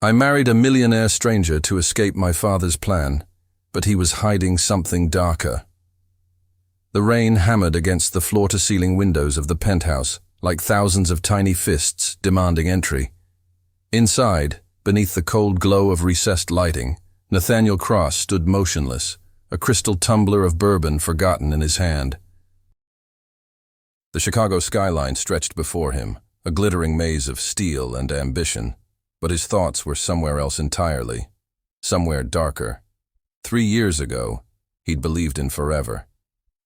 I married a millionaire stranger to escape my father's plan, but he was hiding something darker. The rain hammered against the floor-to-ceiling windows of the penthouse, like thousands of tiny fists demanding entry. Inside, beneath the cold glow of recessed lighting, Nathaniel Cross stood motionless, a crystal tumbler of bourbon forgotten in his hand. The Chicago skyline stretched before him, a glittering maze of steel and ambition, but his thoughts were somewhere else entirely, somewhere darker. 3 years ago, he'd believed in forever.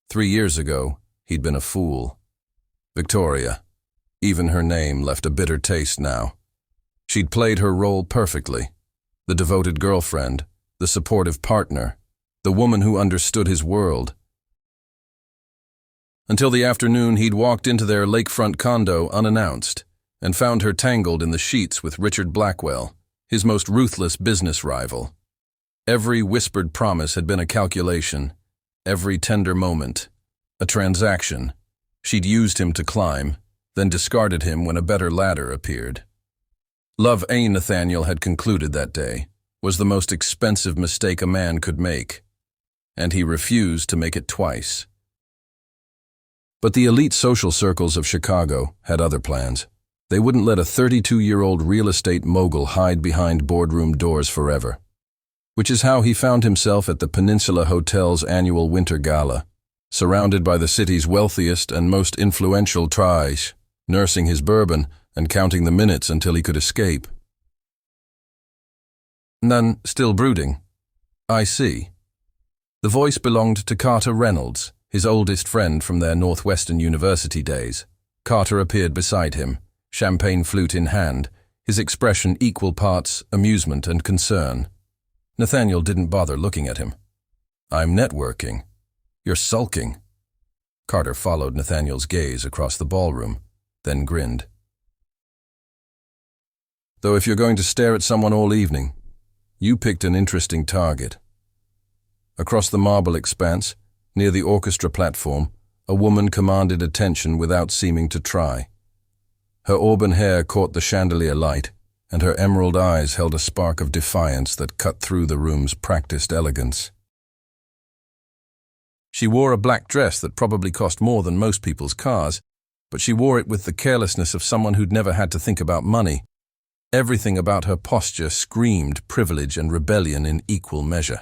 3 years ago, he'd been a fool. Victoria, even her name left a bitter taste now. She'd played her role perfectly. The devoted girlfriend, the supportive partner, the woman who understood his world. Until the afternoon he'd walked into their lakefront condo unannounced and found her tangled in the sheets with Richard Blackwell, his most ruthless business rival. Every whispered promise had been a calculation, every tender moment, a transaction. She'd used him to climb, then discarded him when a better ladder appeared. Love, Nathaniel had concluded that day, was the most expensive mistake a man could make, and he refused to make it twice. But the elite social circles of Chicago had other plans. They wouldn't let a 32-year-old real estate mogul hide behind boardroom doors forever. Which is how he found himself at the Peninsula Hotel's annual winter gala, surrounded by the city's wealthiest and most influential triage, nursing his bourbon and counting the minutes until he could escape. None still brooding. I see. The voice belonged to Carter Reynolds, his oldest friend from their Northwestern University days. Carter appeared beside him, champagne flute in hand, his expression equal parts amusement and concern. Nathaniel didn't bother looking at him. I'm networking. You're sulking. Carter followed Nathaniel's gaze across the ballroom, then grinned. Though if you're going to stare at someone all evening, you picked an interesting target. Across the marble expanse, near the orchestra platform, a woman commanded attention without seeming to try. Her auburn hair caught the chandelier light, and her emerald eyes held a spark of defiance that cut through the room's practiced elegance. She wore a black dress that probably cost more than most people's cars, but she wore it with the carelessness of someone who'd never had to think about money. Everything about her posture screamed privilege and rebellion in equal measure.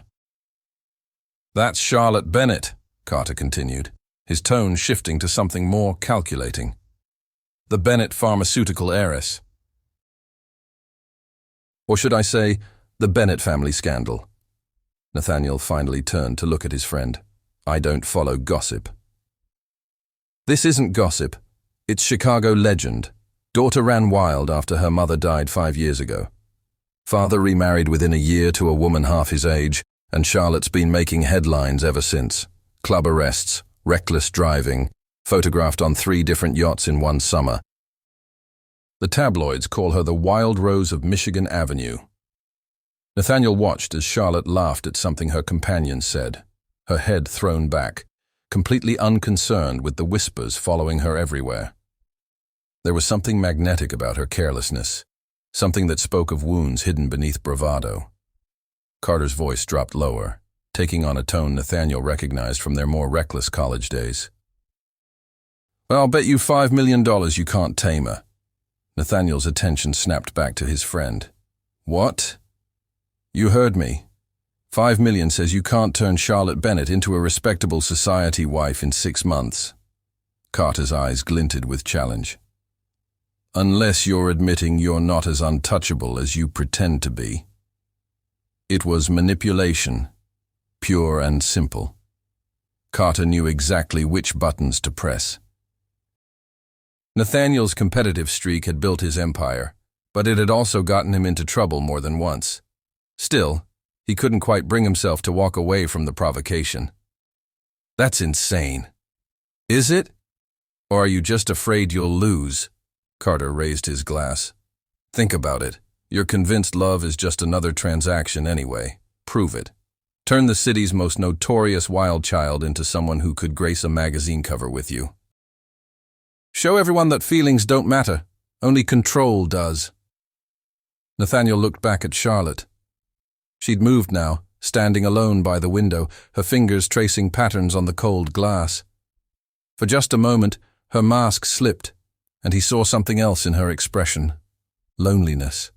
That's Charlotte Bennett, Carter continued, his tone shifting to something more calculating. The Bennett pharmaceutical heiress. Or should I say, the Bennett family scandal. Nathaniel finally turned to look at his friend. I don't follow gossip. This isn't gossip. It's Chicago legend. Daughter ran wild after her mother died 5 years ago. Father remarried within a year to a woman half his age, and Charlotte's been making headlines ever since. Club arrests, reckless driving, photographed on 3 different yachts in one summer. The tabloids call her the Wild Rose of Michigan Avenue. Nathaniel watched as Charlotte laughed at something her companion said, her head thrown back, completely unconcerned with the whispers following her everywhere. There was something magnetic about her carelessness, something that spoke of wounds hidden beneath bravado. Carter's voice dropped lower, taking on a tone Nathaniel recognized from their more reckless college days. Well, I'll bet you $5 million you can't tame her. Nathaniel's attention snapped back to his friend. What? You heard me. $5 million says you can't turn Charlotte Bennett into a respectable society wife in 6 months. Carter's eyes glinted with challenge. Unless you're admitting you're not as untouchable as you pretend to be. It was manipulation, pure and simple. Carter knew exactly which buttons to press. Nathaniel's competitive streak had built his empire, but it had also gotten him into trouble more than once. Still, he couldn't quite bring himself to walk away from the provocation. That's insane. Is it? Or are you just afraid you'll lose? Carter raised his glass. Think about it. You're convinced love is just another transaction anyway. Prove it. Turn the city's most notorious wild child into someone who could grace a magazine cover with you. Show everyone that feelings don't matter. Only control does. Nathaniel looked back at Charlotte. She'd moved now, standing alone by the window, her fingers tracing patterns on the cold glass. For just a moment, her mask slipped, and he saw something else in her expression. Loneliness,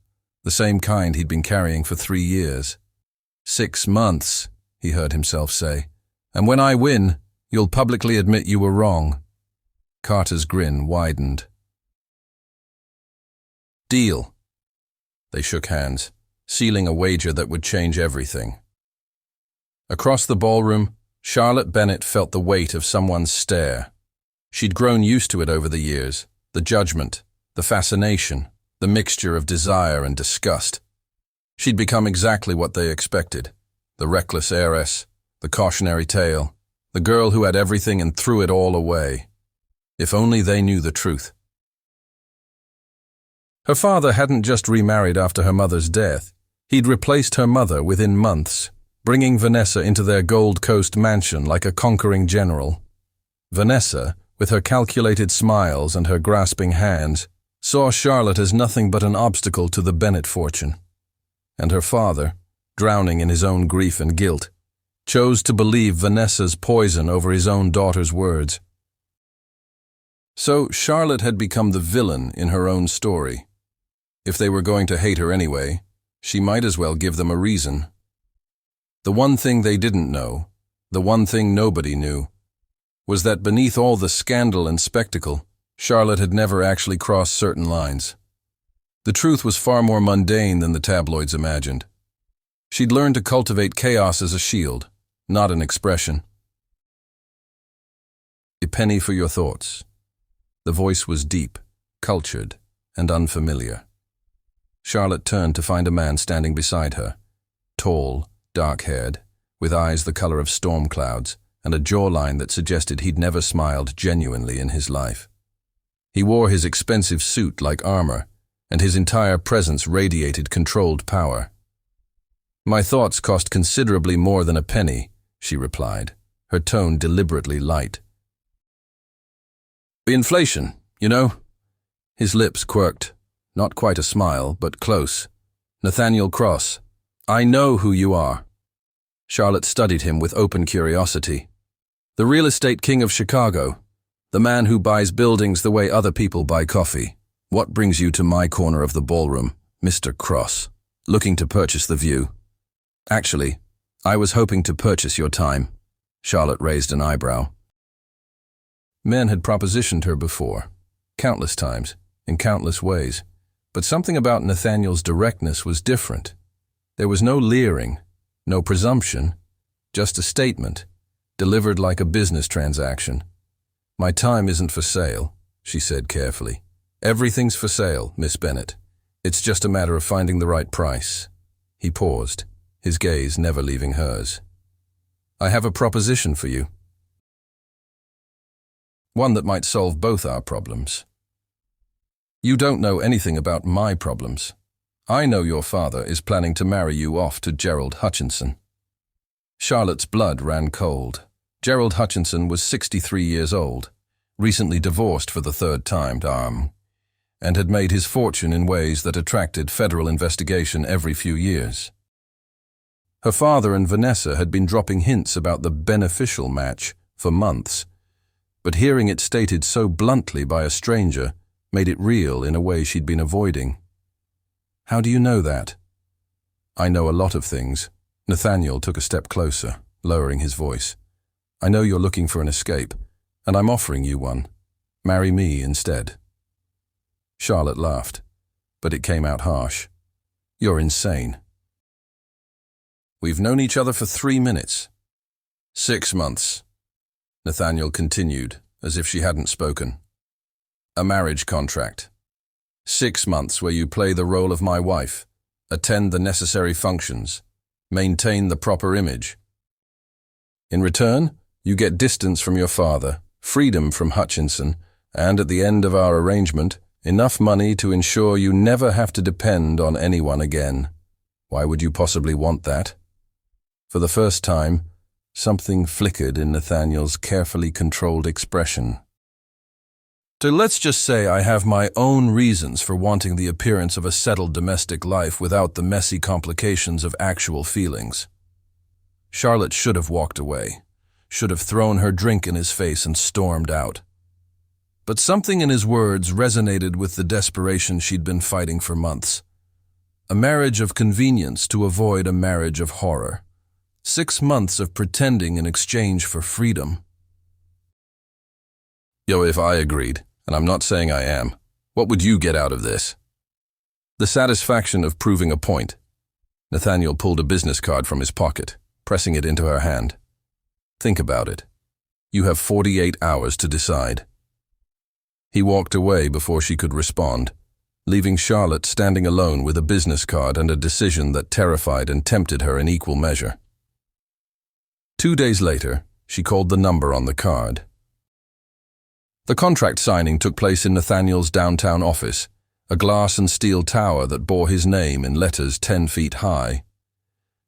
the same kind he'd been carrying for 3 years. 6 months, he heard himself say, and when I win, you'll publicly admit you were wrong. Carter's grin widened. Deal. They shook hands, sealing a wager that would change everything. Across the ballroom, Charlotte Bennett felt the weight of someone's stare. She'd grown used to it over the years, the judgment, the fascination, the mixture of desire and disgust. She'd become exactly what they expected, the reckless heiress, the cautionary tale, the girl who had everything and threw it all away. If only they knew the truth. Her father hadn't just remarried after her mother's death. He'd replaced her mother within months, bringing Vanessa into their Gold Coast mansion like a conquering general. Vanessa, with her calculated smiles and her grasping hands, saw Charlotte as nothing but an obstacle to the Bennett fortune. And her father, drowning in his own grief and guilt, chose to believe Vanessa's poison over his own daughter's words. So Charlotte had become the villain in her own story. If they were going to hate her anyway, she might as well give them a reason. The one thing they didn't know, the one thing nobody knew, was that beneath all the scandal and spectacle, Charlotte had never actually crossed certain lines. The truth was far more mundane than the tabloids imagined. She'd learned to cultivate chaos as a shield, not an expression. A penny for your thoughts. The voice was deep, cultured, and unfamiliar. Charlotte turned to find a man standing beside her, tall, dark-haired, with eyes the color of storm clouds, and a jawline that suggested he'd never smiled genuinely in his life. He wore his expensive suit like armor, and his entire presence radiated controlled power. My thoughts cost considerably more than a penny, she replied, her tone deliberately light. Inflation, you know? His lips quirked. Not quite a smile, but close. Nathaniel Cross. I know who you are. Charlotte studied him with open curiosity. The real estate king of Chicago. The man who buys buildings the way other people buy coffee. What brings you to my corner of the ballroom, Mr. Cross? Looking to purchase the view. Actually, I was hoping to purchase your time. Charlotte raised an eyebrow. Men had propositioned her before, countless times, in countless ways. But something about Nathaniel's directness was different. There was no leering, no presumption, just a statement, delivered like a business transaction. My time isn't for sale, she said carefully. Everything's for sale, Miss Bennett. It's just a matter of finding the right price. He paused, his gaze never leaving hers. I have a proposition for you. One that might solve both our problems. You don't know anything about my problems. I know your father is planning to marry you off to Gerald Hutchinson. Charlotte's blood ran cold. Gerald Hutchinson was 63 years old, recently divorced for the 3rd time, and had made his fortune in ways that attracted federal investigation every few years. Her father and Vanessa had been dropping hints about the beneficial match for months, but hearing it stated so bluntly by a stranger made it real in a way she'd been avoiding. How do you know that? I know a lot of things. Nathaniel took a step closer, lowering his voice. I know you're looking for an escape, and I'm offering you one. Marry me instead. Charlotte laughed, but it came out harsh. You're insane. We've known each other for 3 minutes. 6 months. Nathaniel continued, as if she hadn't spoken. A marriage contract. 6 months where you play the role of my wife, attend the necessary functions, maintain the proper image. In return, you get distance from your father, freedom from Hutchinson, and at the end of our arrangement, enough money to ensure you never have to depend on anyone again. Why would you possibly want that? For the first time, something flickered in Nathaniel's carefully controlled expression. So let's just say I have my own reasons for wanting the appearance of a settled domestic life without the messy complications of actual feelings. Charlotte should have walked away, should have thrown her drink in his face and stormed out. But something in his words resonated with the desperation she'd been fighting for months. A marriage of convenience to avoid a marriage of horror. 6 months of pretending in exchange for freedom. If I agreed, and I'm not saying I am, what would you get out of this? The satisfaction of proving a point. Nathaniel pulled a business card from his pocket, pressing it into her hand. Think about it. You have 48 hours to decide. He walked away before she could respond, leaving Charlotte standing alone with a business card and a decision that terrified and tempted her in equal measure. 2 days later, she called the number on the card. The contract signing took place in Nathaniel's downtown office, a glass and steel tower that bore his name in letters 10 feet high.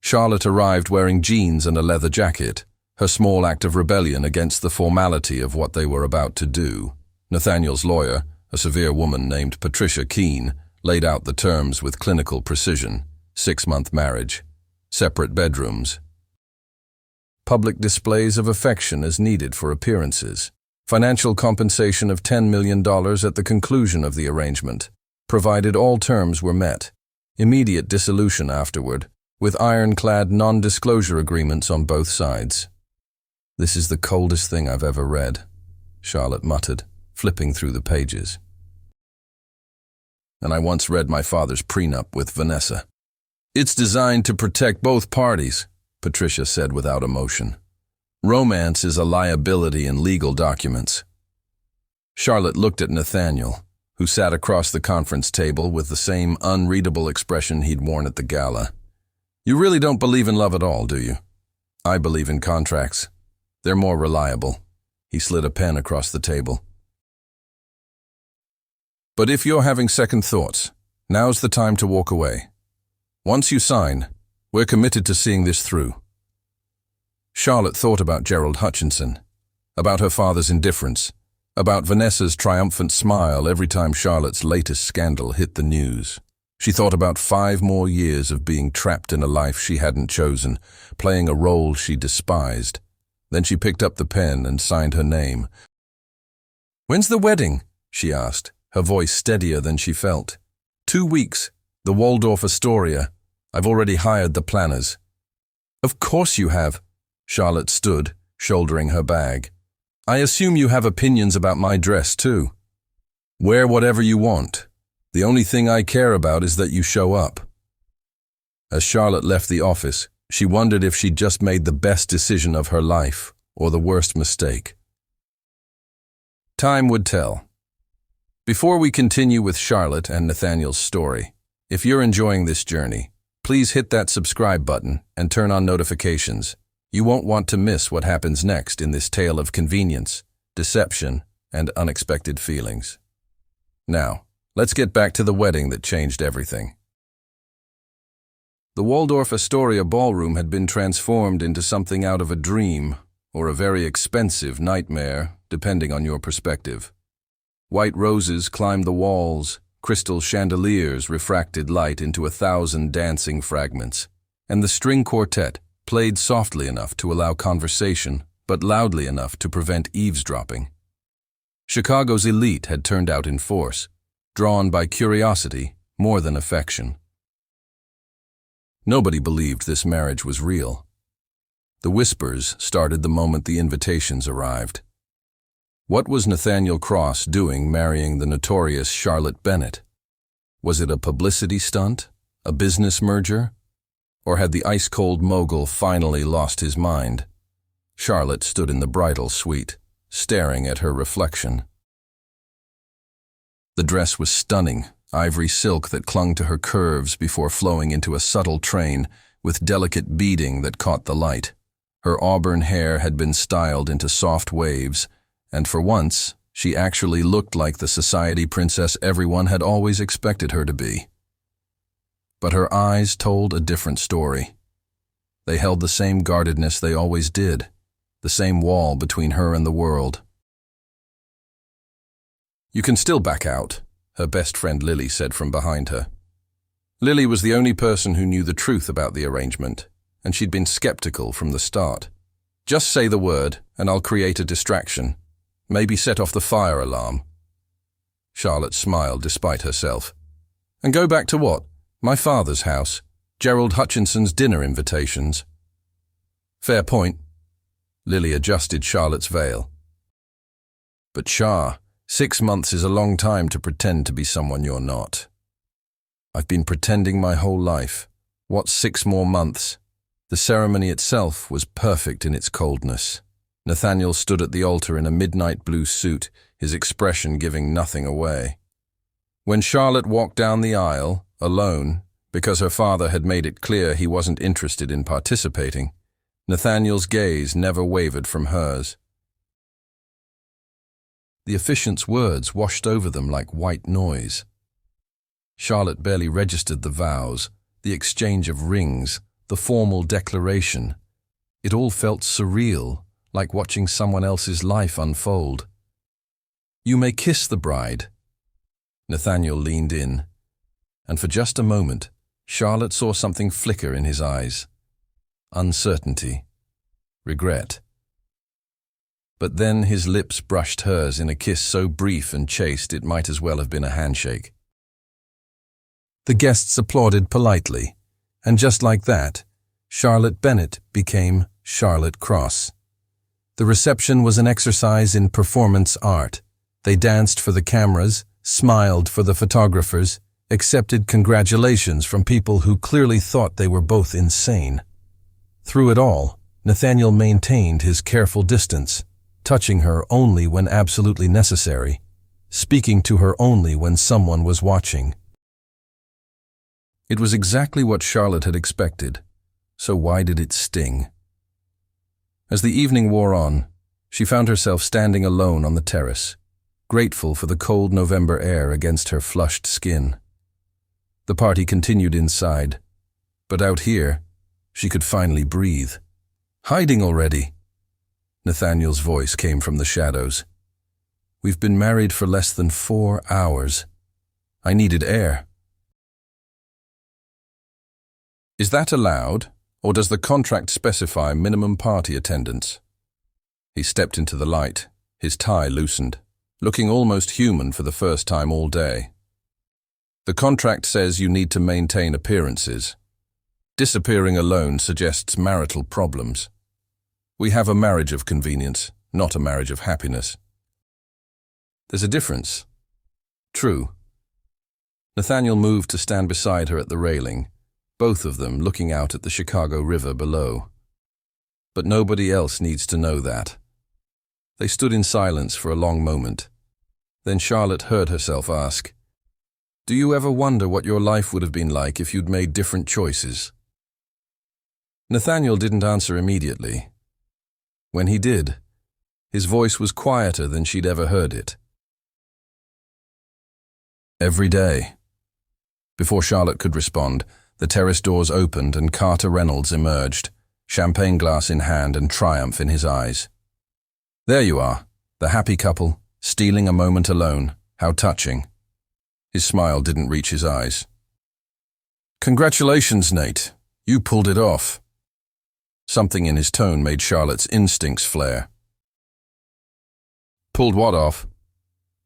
Charlotte arrived wearing jeans and a leather jacket, her small act of rebellion against the formality of what they were about to do. Nathaniel's lawyer, a severe woman named Patricia Keene, laid out the terms with clinical precision: 6-month marriage, separate bedrooms, public displays of affection as needed for appearances, financial compensation of $10 million at the conclusion of the arrangement, provided all terms were met, immediate dissolution afterward, with ironclad non-disclosure agreements on both sides. "This is the coldest thing I've ever read," Charlotte muttered, flipping through the pages. "And I once read my father's prenup with Vanessa. It's designed to protect both parties," Patricia said without emotion. "Romance is a liability in legal documents." Charlotte looked at Nathaniel, who sat across the conference table with the same unreadable expression he'd worn at the gala. "You really don't believe in love at all, do you?" "I believe in contracts. They're more reliable." He slid a pen across the table. "But if you're having second thoughts, now's the time to walk away. Once you sign, we're committed to seeing this through." Charlotte thought about Gerald Hutchinson, about her father's indifference, about Vanessa's triumphant smile every time Charlotte's latest scandal hit the news. She thought about 5 more years of being trapped in a life she hadn't chosen, playing a role she despised. Then she picked up the pen and signed her name. "When's the wedding?" she asked, her voice steadier than she felt. 2 weeks. The Waldorf Astoria. I've already hired the planners." "Of course you have." Charlotte stood, shouldering her bag. "I assume you have opinions about my dress, too." "Wear whatever you want. The only thing I care about is that you show up." As Charlotte left the office, she wondered if she'd just made the best decision of her life, or the worst mistake. Time would tell. Before we continue with Charlotte and Nathaniel's story, if you're enjoying this journey, please hit that subscribe button and turn on notifications. You won't want to miss what happens next in this tale of convenience, deception, and unexpected feelings. Now, let's get back to the wedding that changed everything. The Waldorf Astoria ballroom had been transformed into something out of a dream, or a very expensive nightmare, depending on your perspective. White roses climbed the walls, crystal chandeliers refracted light into 1,000 dancing fragments, and the string quartet played softly enough to allow conversation, but loudly enough to prevent eavesdropping. Chicago's elite had turned out in force, drawn by curiosity more than affection. Nobody believed this marriage was real. The whispers started the moment the invitations arrived. What was Nathaniel Cross doing marrying the notorious Charlotte Bennett? Was it a publicity stunt? A business merger? Or had the ice-cold mogul finally lost his mind? Charlotte stood in the bridal suite, staring at her reflection. The dress was stunning, ivory silk that clung to her curves before flowing into a subtle train with delicate beading that caught the light. Her auburn hair had been styled into soft waves, and for once, she actually looked like the society princess everyone had always expected her to be. But her eyes told a different story. They held the same guardedness they always did, the same wall between her and the world. You can still back out, her best friend Lily said from behind her. Lily was the only person who knew the truth about the arrangement, and she'd been skeptical from the start. Just say the word, and I'll create a distraction. Maybe set off the fire alarm. Charlotte smiled despite herself. And go back to what? My father's house. Gerald Hutchinson's dinner invitations. Fair point. Lily adjusted Charlotte's veil. But Char, 6 months is a long time to pretend to be someone you're not. I've been pretending my whole life. What's 6 more months? The ceremony itself was perfect in its coldness. Nathaniel stood at the altar in a midnight blue suit, his expression giving nothing away. When Charlotte walked down the aisle, alone, because her father had made it clear he wasn't interested in participating, Nathaniel's gaze never wavered from hers. The officiant's words washed over them like white noise. Charlotte barely registered the vows, the exchange of rings, the formal declaration. It all felt surreal, like watching someone else's life unfold. You may kiss the bride. Nathaniel leaned in, and for just a moment, Charlotte saw something flicker in his eyes. Uncertainty. Regret. But then his lips brushed hers in a kiss so brief and chaste it might as well have been a handshake. The guests applauded politely, and just like that, Charlotte Bennett became Charlotte Cross. The reception was an exercise in performance art. They danced for the cameras, smiled for the photographers, accepted congratulations from people who clearly thought they were both insane. Through it all, Nathaniel maintained his careful distance, touching her only when absolutely necessary, speaking to her only when someone was watching. It was exactly what Charlotte had expected, so why did it sting? As the evening wore on, she found herself standing alone on the terrace, grateful for the cold November air against her flushed skin. The party continued inside, but out here, she could finally breathe. Hiding already? Nathaniel's voice came from the shadows. We've been married for less than 4 hours. I needed air. Is that allowed, or does the contract specify minimum party attendance? He stepped into the light, his tie loosened, looking almost human for the first time all day. The contract says you need to maintain appearances. Disappearing alone suggests marital problems. We have a marriage of convenience, not a marriage of happiness. There's a difference. True. Nathaniel moved to stand beside her at the railing, both of them looking out at the Chicago River below. But nobody else needs to know that. They stood in silence for a long moment. Then Charlotte heard herself ask, "Do you ever wonder what your life would have been like if you'd made different choices?" Nathaniel didn't answer immediately. When he did, his voice was quieter than she'd ever heard it. Every day. Before Charlotte could respond, the terrace doors opened and Carter Reynolds emerged, champagne glass in hand and triumph in his eyes. There you are, the happy couple, stealing a moment alone. How touching. His smile didn't reach his eyes. Congratulations, Nate. You pulled it off. Something in his tone made Charlotte's instincts flare. Pulled what off?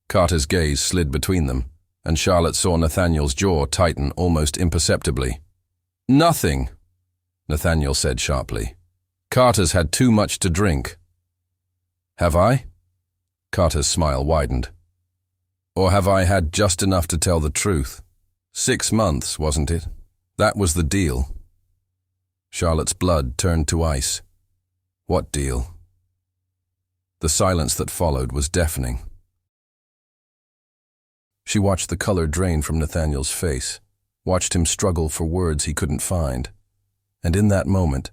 Carter's gaze slid between them, and Charlotte saw Nathaniel's jaw tighten almost imperceptibly. Nothing, Nathaniel said sharply. Carter's had too much to drink. Have I? Carter's smile widened. Or have I had just enough to tell the truth? 6 months, wasn't it? That was the deal. Charlotte's blood turned to ice. What deal? The silence that followed was deafening. She watched the color drain from Nathaniel's face, watched him struggle for words he couldn't find. And in that moment,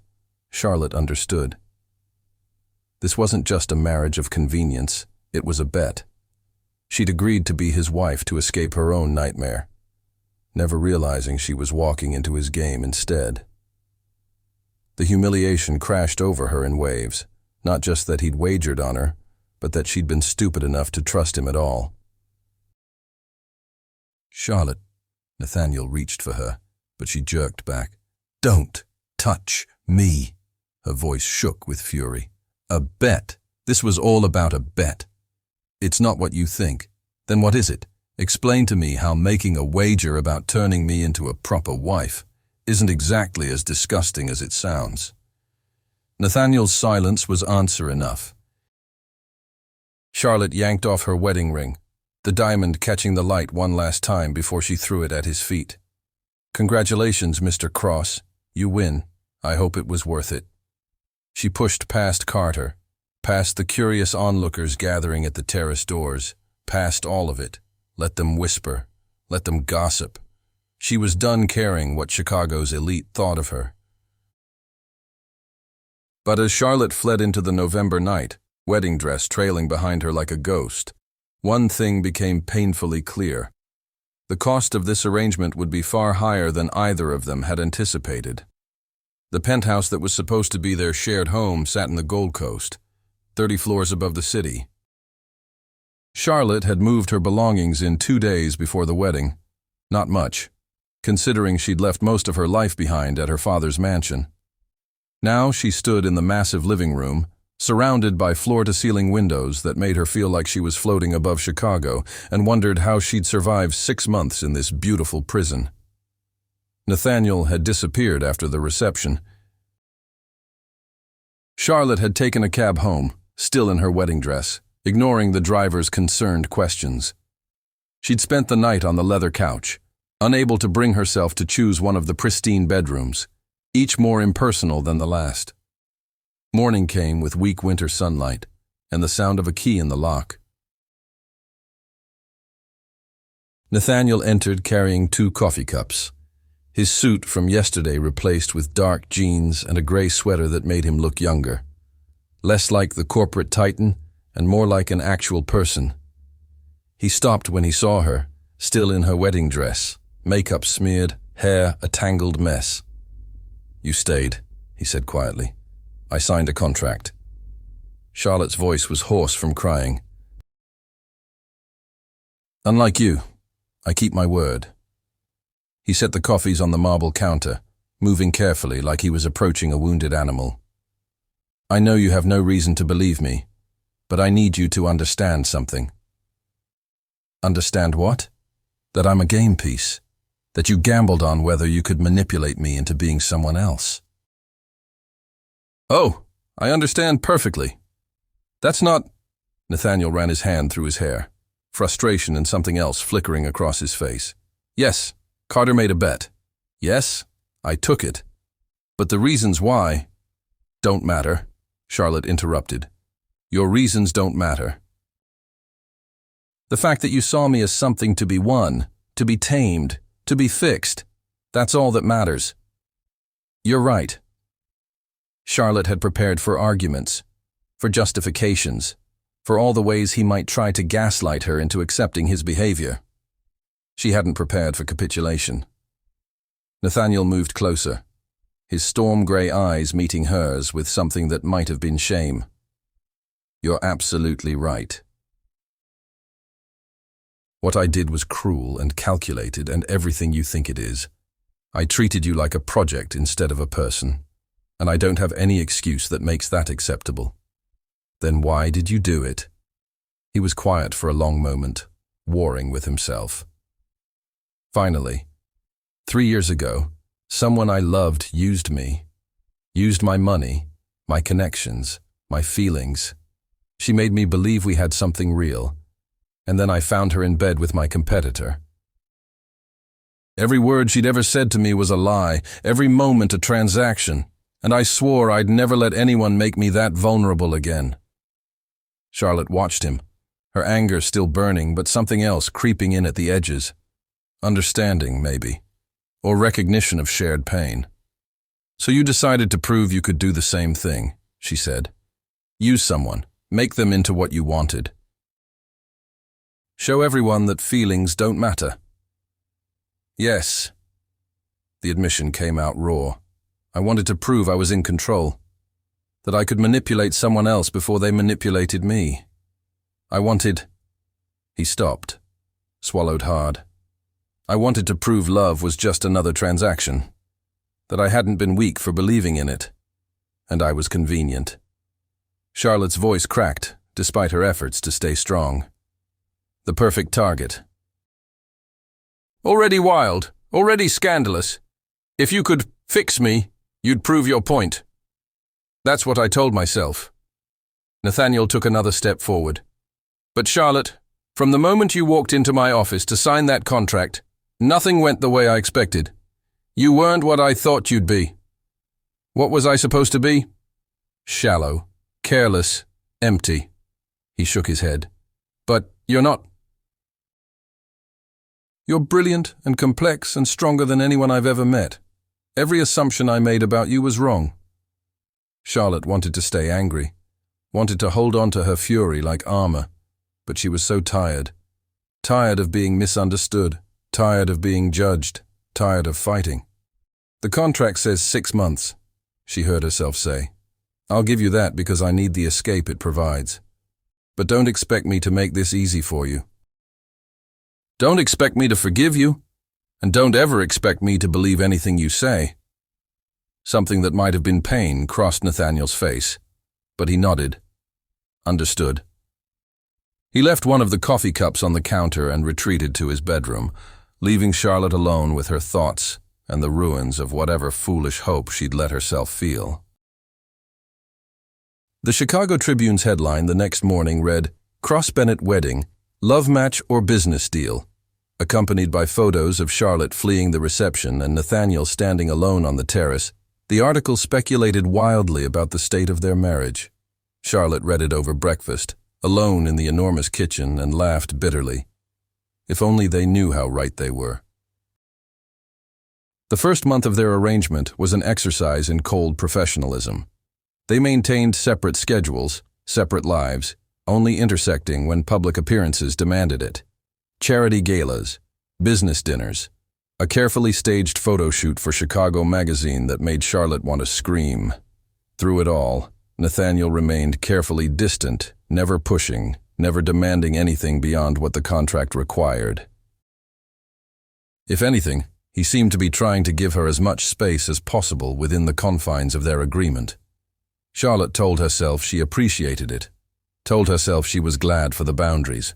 Charlotte understood. This wasn't just a marriage of convenience, it was a bet. She'd agreed to be his wife to escape her own nightmare, never realizing she was walking into his game instead. The humiliation crashed over her in waves, not just that he'd wagered on her, but that she'd been stupid enough to trust him at all. Charlotte. Nathaniel reached for her, but she jerked back. Don't touch me. Her voice shook with fury. A bet. This was all about a bet. It's not what you think. Then what is it? Explain to me how making a wager about turning me into a proper wife isn't exactly as disgusting as it sounds. Nathaniel's silence was answer enough. Charlotte yanked off her wedding ring, the diamond catching the light one last time before she threw it at his feet. Congratulations, Mr. Cross. You win. I hope it was worth it. She pushed past Carter, past the curious onlookers gathering at the terrace doors, past all of it. Let them whisper. Let them gossip. She was done caring what Chicago's elite thought of her. But as Charlotte fled into the November night, wedding dress trailing behind her like a ghost, one thing became painfully clear. The cost of this arrangement would be far higher than either of them had anticipated. The penthouse that was supposed to be their shared home sat in the Gold Coast, 30 floors above the city. Charlotte had moved her belongings in 2 days before the wedding. Not much, considering she'd left most of her life behind at her father's mansion. Now she stood in the massive living room, surrounded by floor-to-ceiling windows that made her feel like she was floating above Chicago, and wondered how she'd survive 6 months in this beautiful prison. Nathaniel had disappeared after the reception. Charlotte had taken a cab home, still in her wedding dress, ignoring the driver's concerned questions. She'd spent the night on the leather couch, unable to bring herself to choose one of the pristine bedrooms, each more impersonal than the last. Morning came with weak winter sunlight and the sound of a key in the lock. Nathaniel entered carrying 2 coffee cups, his suit from yesterday replaced with dark jeans and a gray sweater that made him look younger, less like the corporate titan and more like an actual person. He stopped when he saw her, still in her wedding dress, makeup smeared, hair a tangled mess. You stayed, he said quietly. I signed a contract. Charlotte's voice was hoarse from crying. Unlike you, I keep my word. He set the coffees on the marble counter, moving carefully like he was approaching a wounded animal. I know you have no reason to believe me, but I need you to understand something. Understand what? That I'm a game piece. That you gambled on whether you could manipulate me into being someone else. Oh, I understand perfectly. That's not... Nathaniel ran his hand through his hair, frustration and something else flickering across his face. Yes, Carter made a bet. Yes, I took it. But the reasons why don't matter, Charlotte interrupted. Your reasons don't matter. The fact that you saw me as something to be won, to be tamed, to be fixed, that's all that matters. You're right. Charlotte had prepared for arguments, for justifications, for all the ways he might try to gaslight her into accepting his behavior. She hadn't prepared for capitulation. Nathaniel moved closer, his storm-gray eyes meeting hers with something that might have been shame. You're absolutely right. What I did was cruel and calculated and everything you think it is. I treated you like a project instead of a person, and I don't have any excuse that makes that acceptable. Then why did you do it? He was quiet for a long moment, warring with himself. Finally, 3 years ago, someone I loved used me, used my money, my connections, my feelings. She made me believe we had something real, and then I found her in bed with my competitor. Every word she'd ever said to me was a lie, every moment a transaction, and I swore I'd never let anyone make me that vulnerable again. Charlotte watched him, her anger still burning, but something else creeping in at the edges. Understanding, maybe, or recognition of shared pain. So you decided to prove you could do the same thing, she said. Use someone, make them into what you wanted. Show everyone that feelings don't matter. Yes. The admission came out raw. I wanted to prove I was in control, that I could manipulate someone else before they manipulated me. I wanted... He stopped, swallowed hard. I wanted to prove love was just another transaction, that I hadn't been weak for believing in it, and I was convenient. Charlotte's voice cracked, despite her efforts to stay strong. The perfect target. Already wild, already scandalous. If you could fix me, you'd prove your point. That's what I told myself. Nathaniel took another step forward. But Charlotte, from the moment you walked into my office to sign that contract, nothing went the way I expected. You weren't what I thought you'd be. What was I supposed to be? Shallow, careless, empty. He shook his head. But you're not. You're brilliant and complex and stronger than anyone I've ever met. Every assumption I made about you was wrong. Charlotte wanted to stay angry, wanted to hold on to her fury like armor, but she was so tired. Tired of being misunderstood, tired of being judged, tired of fighting. The contract says 6 months, she heard herself say. I'll give you that because I need the escape it provides. But don't expect me to make this easy for you. Don't expect me to forgive you, and don't ever expect me to believe anything you say. Something that might have been pain crossed Nathaniel's face, but he nodded. Understood. He left one of the coffee cups on the counter and retreated to his bedroom, leaving Charlotte alone with her thoughts and the ruins of whatever foolish hope she'd let herself feel. The Chicago Tribune's headline the next morning read, "Cross-Bennett Wedding, Love Match or Business Deal," accompanied by photos of Charlotte fleeing the reception and Nathaniel standing alone on the terrace. The article speculated wildly about the state of their marriage. Charlotte read it over breakfast, alone in the enormous kitchen, and laughed bitterly. If only they knew how right they were. The first month of their arrangement was an exercise in cold professionalism. They maintained separate schedules, separate lives, only intersecting when public appearances demanded it. Charity galas, business dinners, a carefully staged photo shoot for Chicago magazine that made Charlotte want to scream. Through it all, Nathaniel remained carefully distant, never pushing, never demanding anything beyond what the contract required. If anything, he seemed to be trying to give her as much space as possible within the confines of their agreement. Charlotte told herself she appreciated it, told herself she was glad for the boundaries.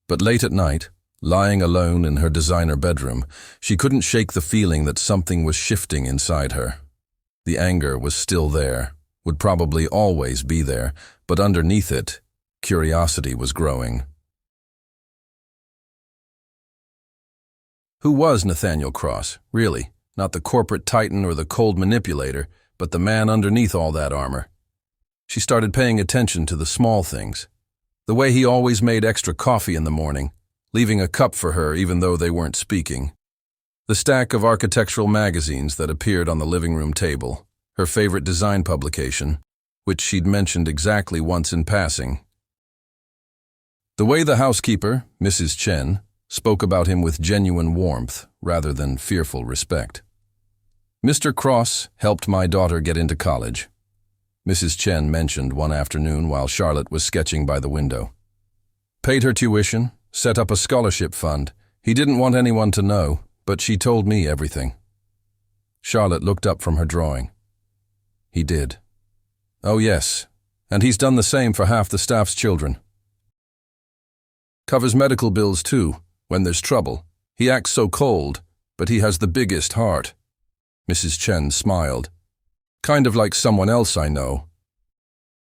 But late at night, lying alone in her designer bedroom, she couldn't shake the feeling that something was shifting inside her. The anger was still there, would probably always be there, but underneath it, curiosity was growing. Who was Nathaniel Cross, really? Not the corporate titan or the cold manipulator, but the man underneath all that armor. She started paying attention to the small things. The way he always made extra coffee in the morning, leaving a cup for her even though they weren't speaking. The stack of architectural magazines that appeared on the living room table, her favorite design publication, which she'd mentioned exactly once in passing. The way the housekeeper, Mrs. Chen, spoke about him with genuine warmth rather than fearful respect. Mr. Cross helped my daughter get into college, Mrs. Chen mentioned one afternoon while Charlotte was sketching by the window. Paid her tuition, set up a scholarship fund. He didn't want anyone to know, but she told me everything. Charlotte looked up from her drawing. He did. Oh yes, and he's done the same for half the staff's children. Covers medical bills too, when there's trouble. He acts so cold, but he has the biggest heart. Mrs. Chen smiled. Kind of like someone else I know.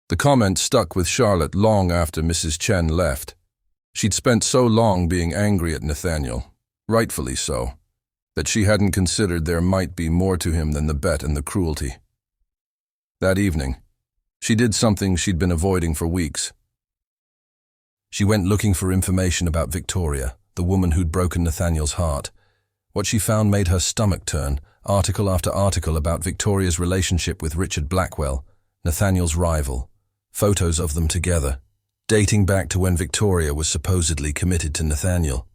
The comment stuck with Charlotte long after Mrs. Chen left. She'd spent so long being angry at Nathaniel, rightfully so, that she hadn't considered there might be more to him than the bet and the cruelty. That evening, she did something she'd been avoiding for weeks. She went looking for information about Victoria, the woman who'd broken Nathaniel's heart. What she found made her stomach turn, article after article about Victoria's relationship with Richard Blackwell, Nathaniel's rival, photos of them together, dating back to when Victoria was supposedly committed to Nathaniel.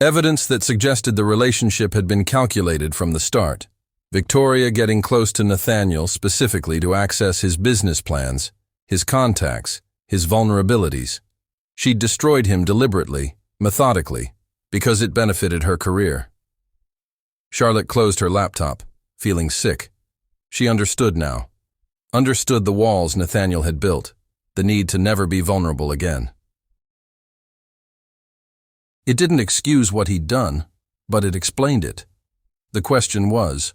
Evidence that suggested the relationship had been calculated from the start. Victoria getting close to Nathaniel specifically to access his business plans, his contacts, his vulnerabilities. She'd destroyed him deliberately, methodically, Because it benefited her career. Charlotte closed her laptop, feeling sick. She understood now. Understood the walls Nathaniel had built, the need to never be vulnerable again. It didn't excuse what he'd done, but it explained it. The question was,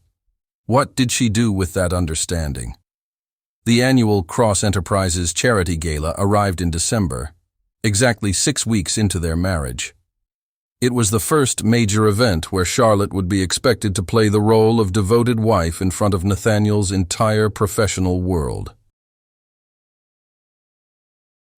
what did she do with that understanding? The annual Cross Enterprises Charity Gala arrived in December, exactly 6 weeks into their marriage. It was the first major event where Charlotte would be expected to play the role of devoted wife in front of Nathaniel's entire professional world.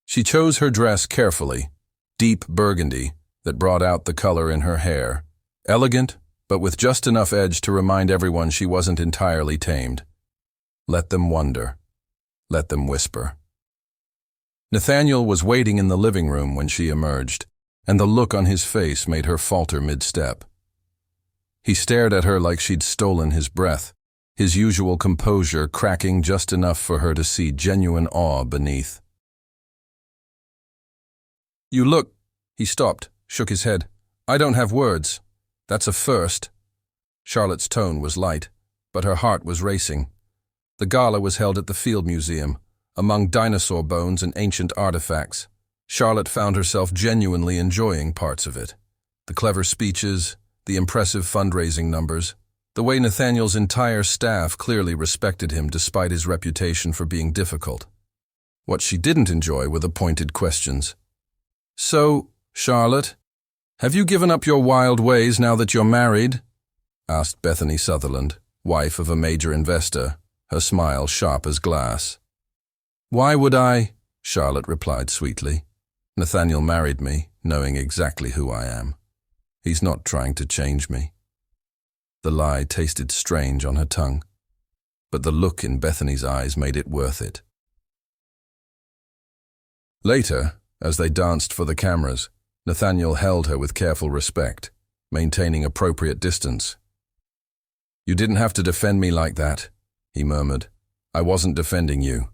She chose her dress carefully, deep burgundy that brought out the color in her hair, elegant but with just enough edge to remind everyone she wasn't entirely tamed. Let them wonder. Let them whisper. Nathaniel was waiting in the living room when she emerged, and the look on his face made her falter mid-step. He stared at her like she'd stolen his breath, his usual composure cracking just enough for her to see genuine awe beneath. "You look—" He stopped, shook his head. "I don't have words. That's a first." Charlotte's tone was light, but her heart was racing. The gala was held at the Field Museum, among dinosaur bones and ancient artifacts. Charlotte found herself genuinely enjoying parts of it. The clever speeches, the impressive fundraising numbers, the way Nathaniel's entire staff clearly respected him despite his reputation for being difficult. What she didn't enjoy were the pointed questions. "So, Charlotte, have you given up your wild ways now that you're married?" asked Bethany Sutherland, wife of a major investor, her smile sharp as glass. "Why would I?" Charlotte replied sweetly. "Nathaniel married me, knowing exactly who I am. He's not trying to change me." The lie tasted strange on her tongue, but the look in Bethany's eyes made it worth it. Later, as they danced for the cameras, Nathaniel held her with careful respect, maintaining appropriate distance. "You didn't have to defend me like that," he murmured. "I wasn't defending you.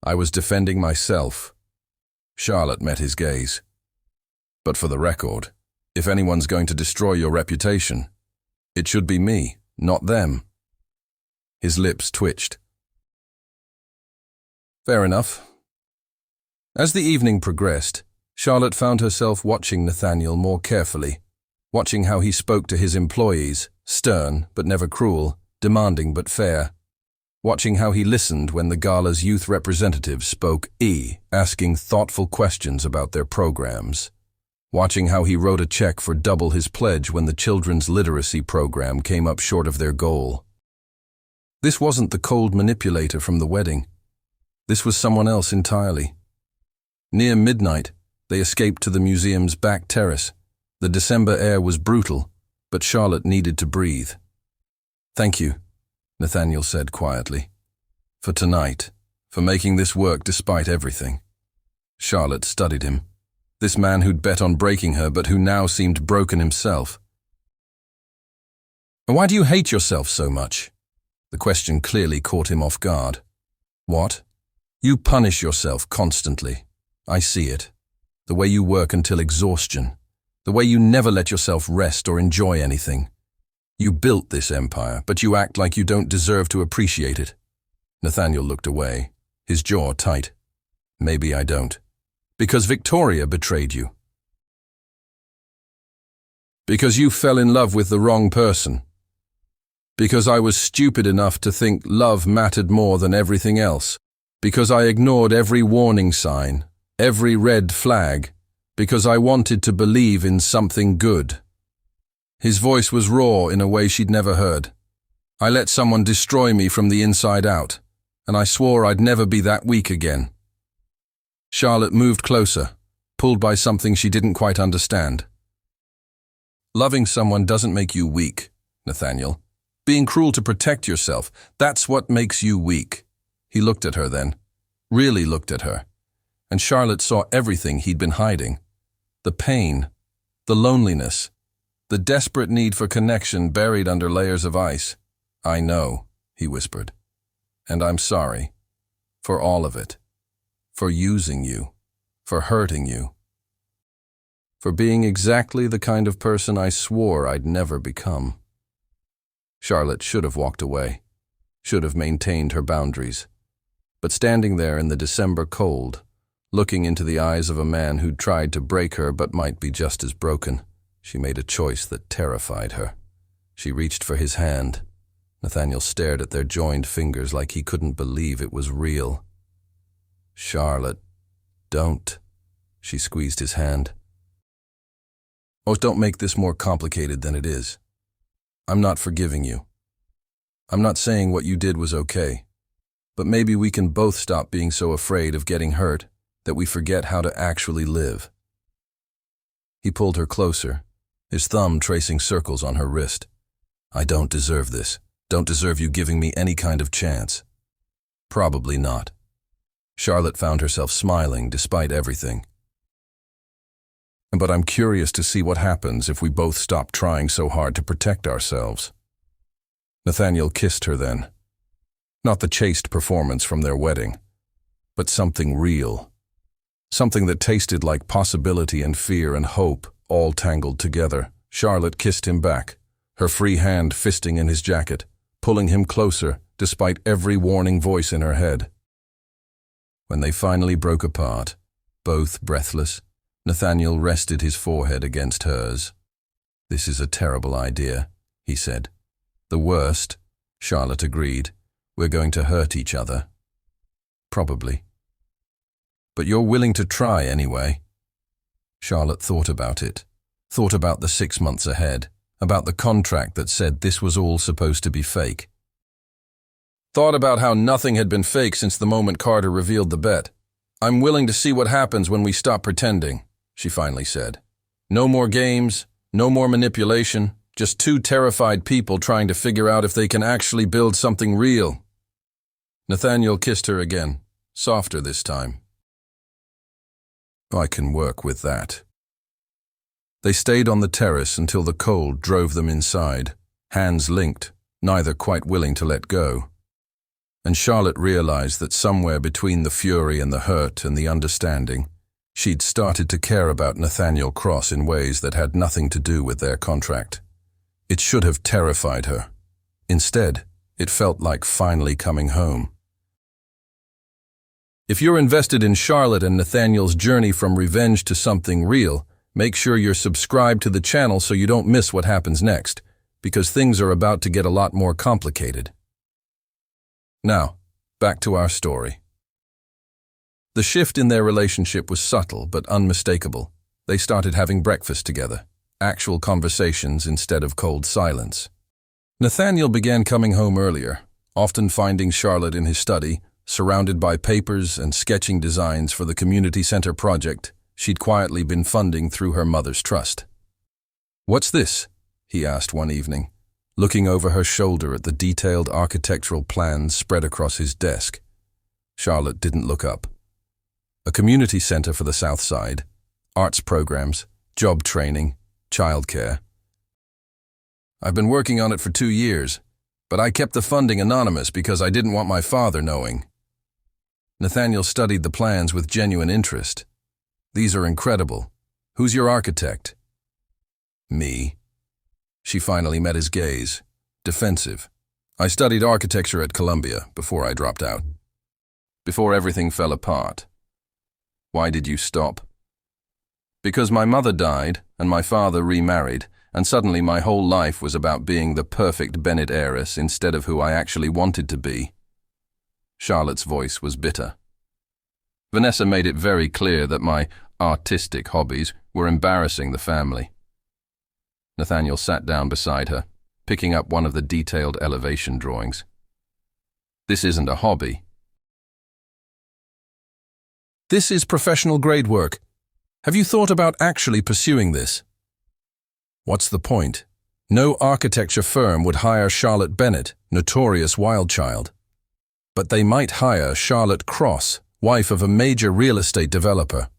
I was defending myself." Charlotte met his gaze. "But for the record, if anyone's going to destroy your reputation, it should be me, not them." His lips twitched. "Fair enough." As the evening progressed, Charlotte found herself watching Nathaniel more carefully, watching how he spoke to his employees, stern but never cruel, demanding but fair. Watching how he listened when the gala's youth representatives spoke, asking thoughtful questions about their programs. Watching how he wrote a check for double his pledge when the children's literacy program came up short of their goal. This wasn't the cold manipulator from the wedding. This was someone else entirely. Near midnight, they escaped to the museum's back terrace. The December air was brutal, but Charlotte needed to breathe. "Thank you," Nathaniel said quietly. "For tonight, for making this work despite everything." Charlotte studied him. This man who'd bet on breaking her but who now seemed broken himself. "Why do you hate yourself so much?" The question clearly caught him off guard. "What? You punish yourself constantly. I see it. The way you work until exhaustion. The way you never let yourself rest or enjoy anything. You built this empire, but you act like you don't deserve to appreciate it." Nathaniel looked away, his jaw tight. "Maybe I don't. Because Victoria betrayed you. Because you fell in love with the wrong person. Because I was stupid enough to think love mattered more than everything else. Because I ignored every warning sign, every red flag. Because I wanted to believe in something good." His voice was raw in a way she'd never heard. "I let someone destroy me from the inside out, and I swore I'd never be that weak again." Charlotte moved closer, pulled by something she didn't quite understand. "Loving someone doesn't make you weak, Nathaniel. Being cruel to protect yourself, that's what makes you weak." He looked at her then, really looked at her, and Charlotte saw everything he'd been hiding. The pain, the loneliness, the desperate need for connection buried under layers of ice. "I know," he whispered, "and I'm sorry. For all of it. For using you. For hurting you." for being exactly the kind of person I swore I'd never become. Charlotte should have walked away, should have maintained her boundaries. But standing there in the December cold, looking into the eyes of a man who'd tried to break her but might be just as broken, she made a choice that terrified her. She reached for his hand. Nathaniel stared at their joined fingers like he couldn't believe it was real. "Charlotte, don't." She squeezed his hand. "Oh, don't make this more complicated than it is. I'm not forgiving you. I'm not saying what you did was okay. But maybe we can both stop being so afraid of getting hurt that we forget how to actually live." He pulled her closer, his thumb tracing circles on her wrist. "I don't deserve this. Don't deserve you giving me any kind of chance." "Probably not." Charlotte found herself smiling despite everything. "But I'm curious to see what happens if we both stop trying so hard to protect ourselves." Nathaniel kissed her then. Not the chaste performance from their wedding, but something real. Something that tasted like possibility and fear and hope, all tangled together. Charlotte kissed him back, her free hand fisting in his jacket, pulling him closer despite every warning voice in her head. When they finally broke apart, both breathless, Nathaniel rested his forehead against hers. "This is a terrible idea," he said. "The worst," Charlotte agreed. "We're going to hurt each other." "Probably. But you're willing to try anyway." Charlotte thought about it, thought about the 6 months ahead, about the contract that said this was all supposed to be fake. Thought about how nothing had been fake since the moment Carter revealed the bet. "I'm willing to see what happens when we stop pretending," she finally said. "No more games, no more manipulation, just two terrified people trying to figure out if they can actually build something real." Nathaniel kissed her again, softer this time. "I can work with that." They stayed on the terrace until the cold drove them inside, hands linked, neither quite willing to let go. And Charlotte realized that somewhere between the fury and the hurt and the understanding, she'd started to care about Nathaniel Cross in ways that had nothing to do with their contract. It should have terrified her. Instead, it felt like finally coming home. If you're invested in Charlotte and Nathaniel's journey from revenge to something real, make sure you're subscribed to the channel so you don't miss what happens next, because things are about to get a lot more complicated. Now, back to our story. The shift in their relationship was subtle but unmistakable. They started having breakfast together, actual conversations instead of cold silence. Nathaniel began coming home earlier, often finding Charlotte in his study, surrounded by papers and sketching designs for the community center project she'd quietly been funding through her mother's trust. "What's this?" he asked one evening, looking over her shoulder at the detailed architectural plans spread across his desk. Charlotte didn't look up. "A community center for the South Side, arts programs, job training, childcare. I've been working on it for 2 years, but I kept the funding anonymous because I didn't want my father knowing." Nathaniel studied the plans with genuine interest. "These are incredible. Who's your architect?" "Me." She finally met his gaze, defensive. "I studied architecture at Columbia before I dropped out. Before everything fell apart." "Why did you stop?" "Because my mother died and my father remarried, and suddenly my whole life was about being the perfect Bennett heiress instead of who I actually wanted to be." Charlotte's voice was bitter. "Vanessa made it very clear that my artistic hobbies were embarrassing the family." Nathaniel sat down beside her, picking up one of the detailed elevation drawings. "This isn't a hobby. This is professional grade work. Have you thought about actually pursuing this?" "What's the point? No architecture firm would hire Charlotte Bennett, notorious wild child. But they might hire Charlotte Cross, wife of a major real estate developer."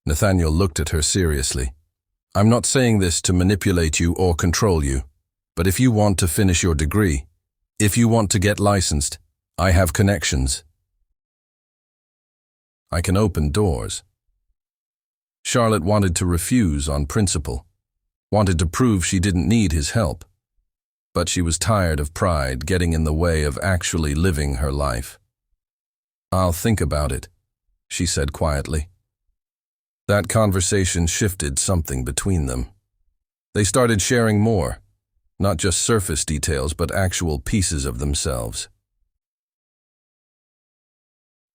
Nathaniel looked at her seriously. "I'm not saying this to manipulate you or control you, but if you want to finish your degree, if you want to get licensed, I have connections. I can open doors." Charlotte wanted to refuse on principle, wanted to prove she didn't need his help. But she was tired of pride getting in the way of actually living her life. "I'll think about it," she said quietly. That conversation shifted something between them. They started sharing more, not just surface details, but actual pieces of themselves.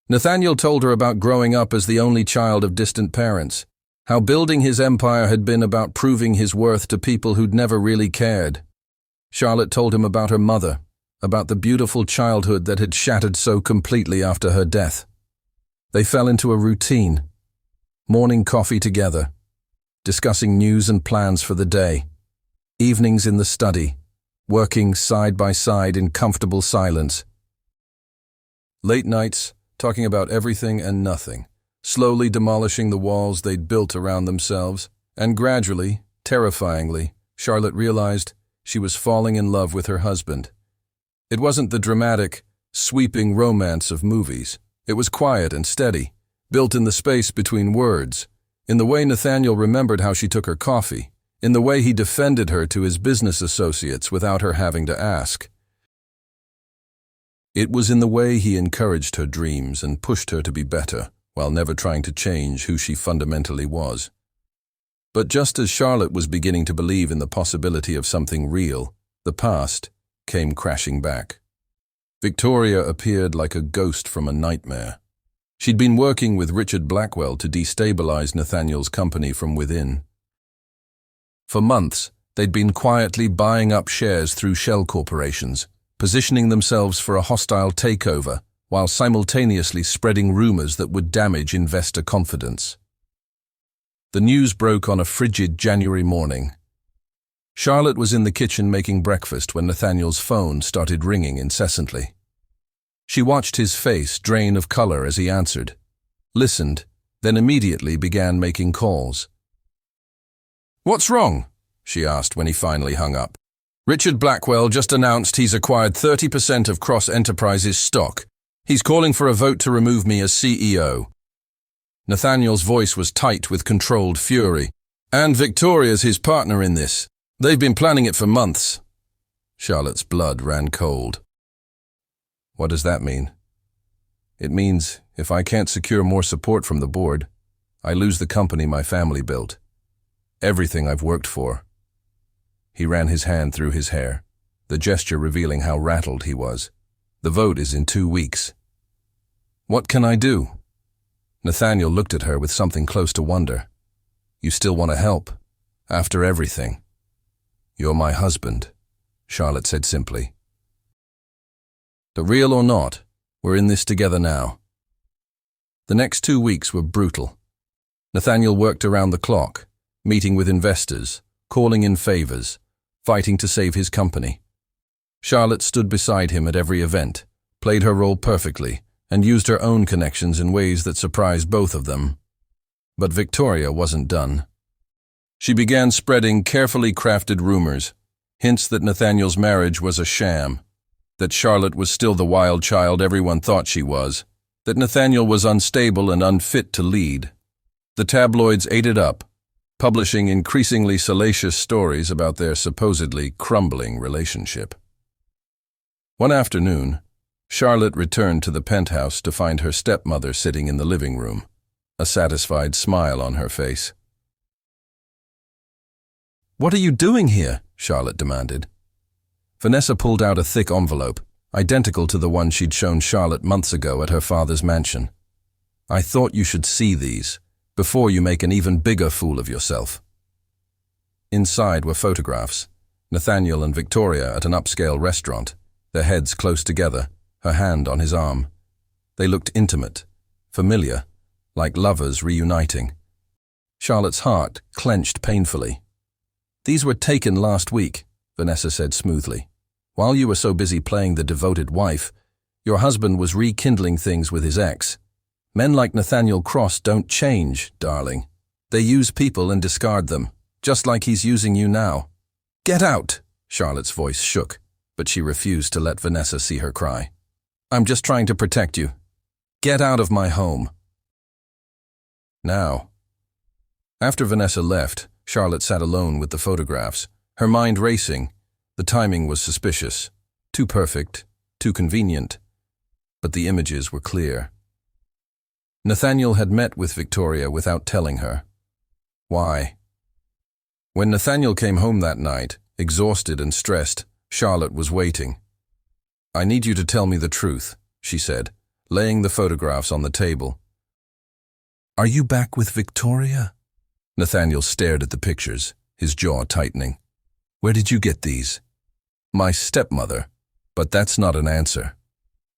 Nathaniel told her about growing up as the only child of distant parents, how building his empire had been about proving his worth to people who'd never really cared. Charlotte told him about her mother, about the beautiful childhood that had shattered so completely after her death. They fell into a routine, morning coffee together, discussing news and plans for the day, evenings in the study, working side by side in comfortable silence. Late nights, talking about everything and nothing, slowly demolishing the walls they'd built around themselves, and gradually, terrifyingly, Charlotte realized she was falling in love with her husband. It wasn't the dramatic, sweeping romance of movies. It was quiet and steady, built in the space between words, in the way Nathaniel remembered how she took her coffee, in the way he defended her to his business associates without her having to ask. It was in the way he encouraged her dreams and pushed her to be better, while never trying to change who she fundamentally was. But just as Charlotte was beginning to believe in the possibility of something real, the past came crashing back. Victoria appeared like a ghost from a nightmare. She'd been working with Richard Blackwell to destabilize Nathaniel's company from within. For months, they'd been quietly buying up shares through shell corporations, positioning themselves for a hostile takeover, while simultaneously spreading rumors that would damage investor confidence. The news broke on a frigid January morning. Charlotte was in the kitchen making breakfast when Nathaniel's phone started ringing incessantly. She watched his face drain of color as he answered, listened, then immediately began making calls. "What's wrong?" she asked when he finally hung up. "Richard Blackwell just announced he's acquired 30% of Cross Enterprises stock. He's calling for a vote to remove me as CEO. Nathaniel's voice was tight with controlled fury. "And Victoria's his partner in this. They've been planning it for months." Charlotte's blood ran cold. "What does that mean?" "It means if I can't secure more support from the board, I lose the company my family built. Everything I've worked for." He ran his hand through his hair, the gesture revealing how rattled he was. "The vote is in 2 weeks. What can I do?" Nathaniel looked at her with something close to wonder. "You still want to help? After everything?" "You're my husband," Charlotte said simply. "But real or not, we're in this together now." The next 2 weeks were brutal. Nathaniel worked around the clock, meeting with investors, calling in favors, fighting to save his company. Charlotte stood beside him at every event, played her role perfectly, and used her own connections in ways that surprised both of them. But Victoria wasn't done. She began spreading carefully crafted rumors, hints that Nathaniel's marriage was a sham, that Charlotte was still the wild child everyone thought she was, that Nathaniel was unstable and unfit to lead. The tabloids ate it up, publishing increasingly salacious stories about their supposedly crumbling relationship. One afternoon, Charlotte returned to the penthouse to find her stepmother sitting in the living room, a satisfied smile on her face. "What are you doing here?" Charlotte demanded. Vanessa pulled out a thick envelope, identical to the one she'd shown Charlotte months ago at her father's mansion. "I thought you should see these, before you make an even bigger fool of yourself." Inside were photographs, Nathaniel and Victoria at an upscale restaurant, their heads close together, her hand on his arm. They looked intimate, familiar, like lovers reuniting. Charlotte's heart clenched painfully. "These were taken last week," Vanessa said smoothly. "While you were so busy playing the devoted wife, your husband was rekindling things with his ex. Men like Nathaniel Cross don't change, darling. They use people and discard them, just like he's using you now." "Get out!" Charlotte's voice shook, but she refused to let Vanessa see her cry. "I'm just trying to protect you. Get out of my home." Now, After Vanessa left, Charlotte sat alone with the photographs, her mind racing. The timing was suspicious. Too perfect, too convenient. But the images were clear. Nathaniel had met with Victoria without telling her. Why? When Nathaniel came home that night, exhausted and stressed, Charlotte was waiting. "I need you to tell me the truth," she said, laying the photographs on the table. "Are you back with Victoria?" Nathaniel stared at the pictures, his jaw tightening. "Where did you get these?" "My stepmother, but that's not an answer."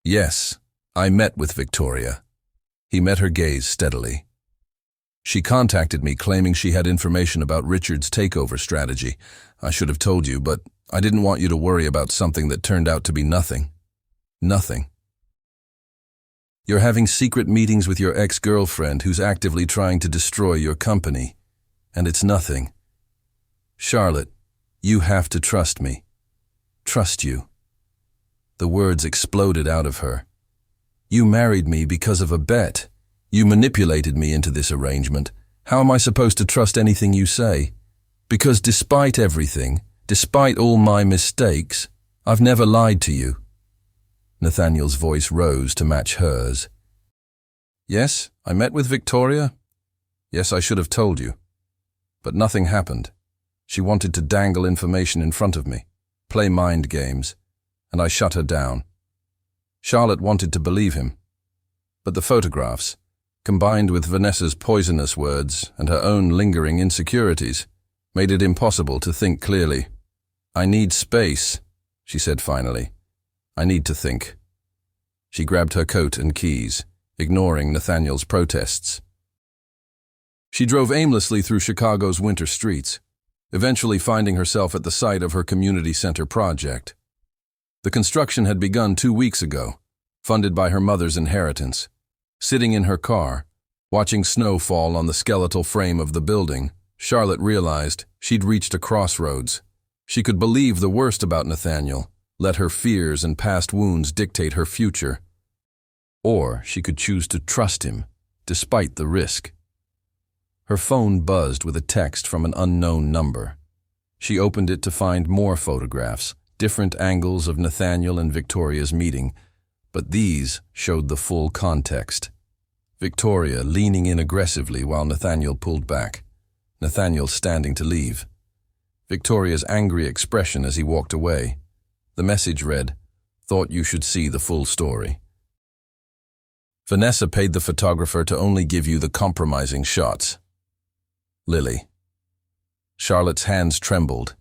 "Yes, I met with Victoria." He met her gaze steadily. "She contacted me claiming she had information about Richard's takeover strategy. I should have told you, but I didn't want you to worry about something that turned out to be nothing. Nothing. You're having secret meetings with your ex-girlfriend who's actively trying to destroy your company. And it's nothing. Charlotte, you have to trust me. Trust you." The words exploded out of her. "You married me because of a bet. You manipulated me into this arrangement. How am I supposed to trust anything you say? Because despite everything, despite all my mistakes, I've never lied to you." Nathaniel's voice rose to match hers. "Yes, I met with Victoria. Yes, I should have told you. But nothing happened. She wanted to dangle information in front of me, play mind games, and I shut her down. Charlotte wanted to believe him. But the photographs, combined with Vanessa's poisonous words and her own lingering insecurities, made it impossible to think clearly. "I need space," she said finally. "I need to think." She grabbed her coat and keys, ignoring Nathaniel's protests. She drove aimlessly through Chicago's winter streets, eventually finding herself at the site of her community center project. The construction had begun 2 weeks ago, funded by her mother's inheritance. Sitting in her car, watching snow fall on the skeletal frame of the building, Charlotte realized she'd reached a crossroads. She could believe the worst about Nathaniel, let her fears and past wounds dictate her future. Or she could choose to trust him, despite the risk. Her phone buzzed with a text from an unknown number. She opened it to find more photographs, different angles of Nathaniel and Victoria's meeting, but these showed the full context. Victoria leaning in aggressively while Nathaniel pulled back. Nathaniel standing to leave. Victoria's angry expression as he walked away. The message read, "Thought you should see the full story. Vanessa paid the photographer to only give you the compromising shots. Lily." Charlotte's hands trembled.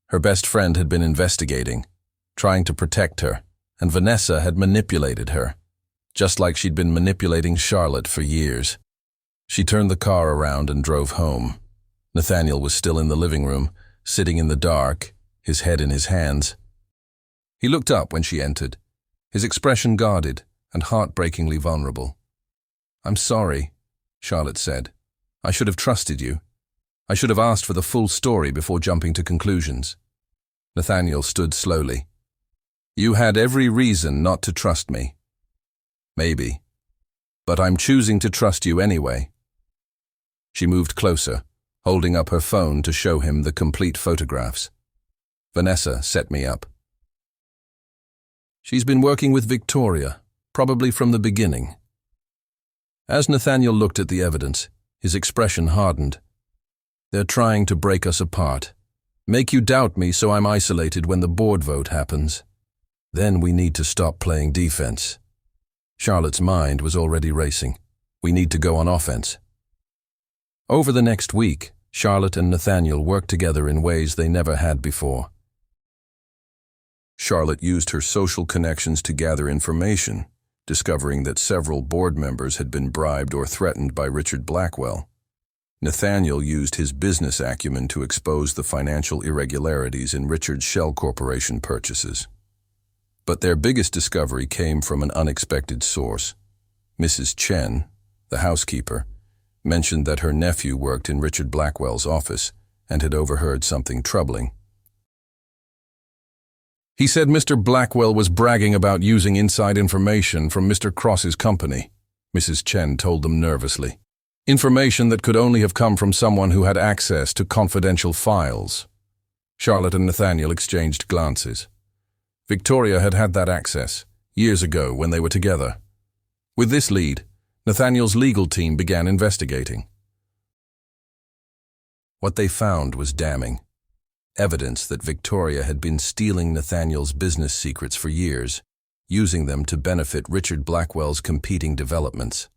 Her best friend had been investigating, trying to protect her, and Vanessa had manipulated her, just like she'd been manipulating Charlotte for years. She turned the car around and drove home. Nathaniel was still in the living room, sitting in the dark, his head in his hands. He looked up when she entered, his expression guarded and heartbreakingly vulnerable. "I'm sorry," Charlotte said. "I should have trusted you. I should have asked for the full story before jumping to conclusions." Nathaniel stood slowly. "You had every reason not to trust me. Maybe. But I'm choosing to trust you anyway." She moved closer, holding up her phone to show him the complete photographs. "Vanessa set me up. She's been working with Victoria, probably from the beginning." As Nathaniel looked at the evidence, his expression hardened. "They're trying to break us apart. Make you doubt me so I'm isolated when the board vote happens. Then we need to stop playing defense." Charlotte's mind was already racing. "We need to go on offense." Over the next week, Charlotte and Nathaniel worked together in ways they never had before. Charlotte used her social connections to gather information, discovering that several board members had been bribed or threatened by Richard Blackwell. Nathaniel used his business acumen to expose the financial irregularities in Richard's Shell Corporation purchases. But their biggest discovery came from an unexpected source. Mrs. Chen, the housekeeper, mentioned that her nephew worked in Richard Blackwell's office and had overheard something troubling. "He said Mr. Blackwell was bragging about using inside information from Mr. Cross's company," Mrs. Chen told them nervously. Information that could only have come from someone who had access to confidential files. Charlotte and Nathaniel exchanged glances. Victoria had had that access, years ago when they were together. With this lead, Nathaniel's legal team began investigating. What they found was damning. Evidence that Victoria had been stealing Nathaniel's business secrets for years, using them to benefit Richard Blackwell's competing developments.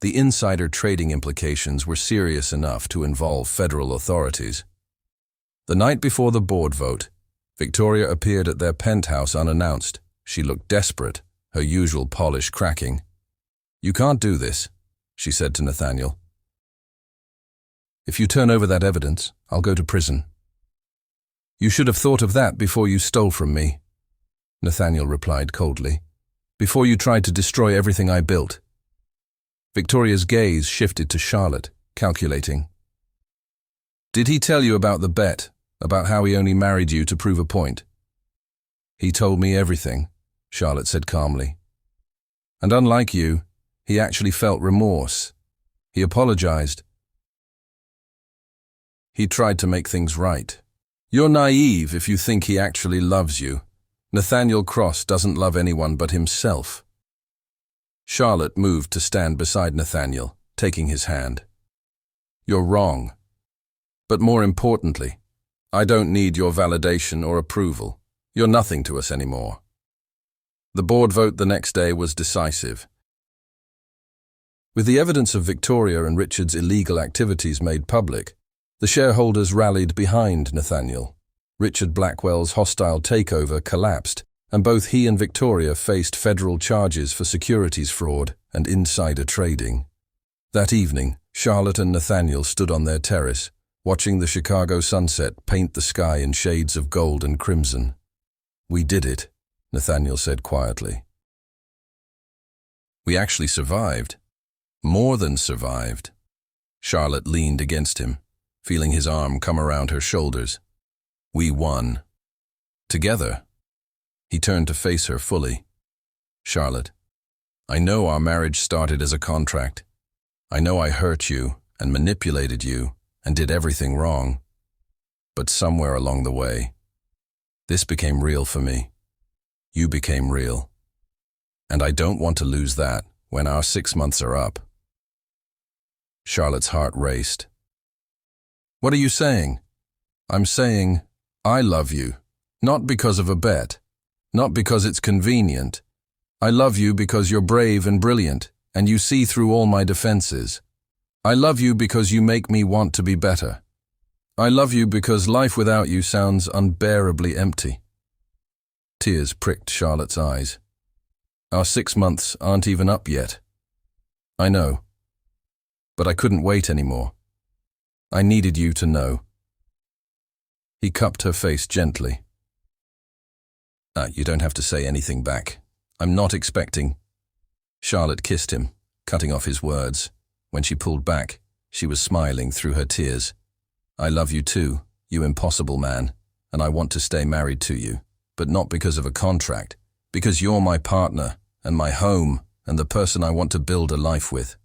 The insider trading implications were serious enough to involve federal authorities. The night before the board vote, Victoria appeared at their penthouse unannounced. She looked desperate, her usual polish cracking. "You can't do this," she said to Nathaniel. "If you turn over that evidence, I'll go to prison." "You should have thought of that before you stole from me," Nathaniel replied coldly. "Before you tried to destroy everything I built." Victoria's gaze shifted to Charlotte, calculating. "Did he tell you about the bet, about how he only married you to prove a point?" "He told me everything," Charlotte said calmly. "And unlike you, he actually felt remorse. He apologized. He tried to make things right. You're naive if you think he actually loves you. Nathaniel Cross doesn't love anyone but himself." Charlotte moved to stand beside Nathaniel, taking his hand. "You're wrong. But more importantly, I don't need your validation or approval. You're nothing to us anymore." The board vote the next day was decisive. With the evidence of Victoria and Richard's illegal activities made public, the shareholders rallied behind Nathaniel. Richard Blackwell's hostile takeover collapsed, and both he and Victoria faced federal charges for securities fraud and insider trading. That evening, Charlotte and Nathaniel stood on their terrace, watching the Chicago sunset paint the sky in shades of gold and crimson. "We did it," Nathaniel said quietly. "We actually survived. More than survived." Charlotte leaned against him, feeling his arm come around her shoulders. "We won. Together." He turned to face her fully. "Charlotte, I know our marriage started as a contract. I know I hurt you and manipulated you and did everything wrong. But somewhere along the way, this became real for me. You became real. And I don't want to lose that when our 6 months are up." Charlotte's heart raced. "What are you saying?" "I'm saying, I love you, not because of a bet, not because it's convenient. I love you because you're brave and brilliant, and you see through all my defenses. I love you because you make me want to be better. I love you because life without you sounds unbearably empty." Tears pricked Charlotte's eyes. "Our 6 months aren't even up yet." "I know. But I couldn't wait anymore. I needed you to know." He cupped her face gently. You don't have to say anything back. I'm not expecting." Charlotte kissed him, cutting off his words. When she pulled back, she was smiling through her tears. "I love you too, you impossible man, and I want to stay married to you, but not because of a contract, because you're my partner and my home and the person I want to build a life with."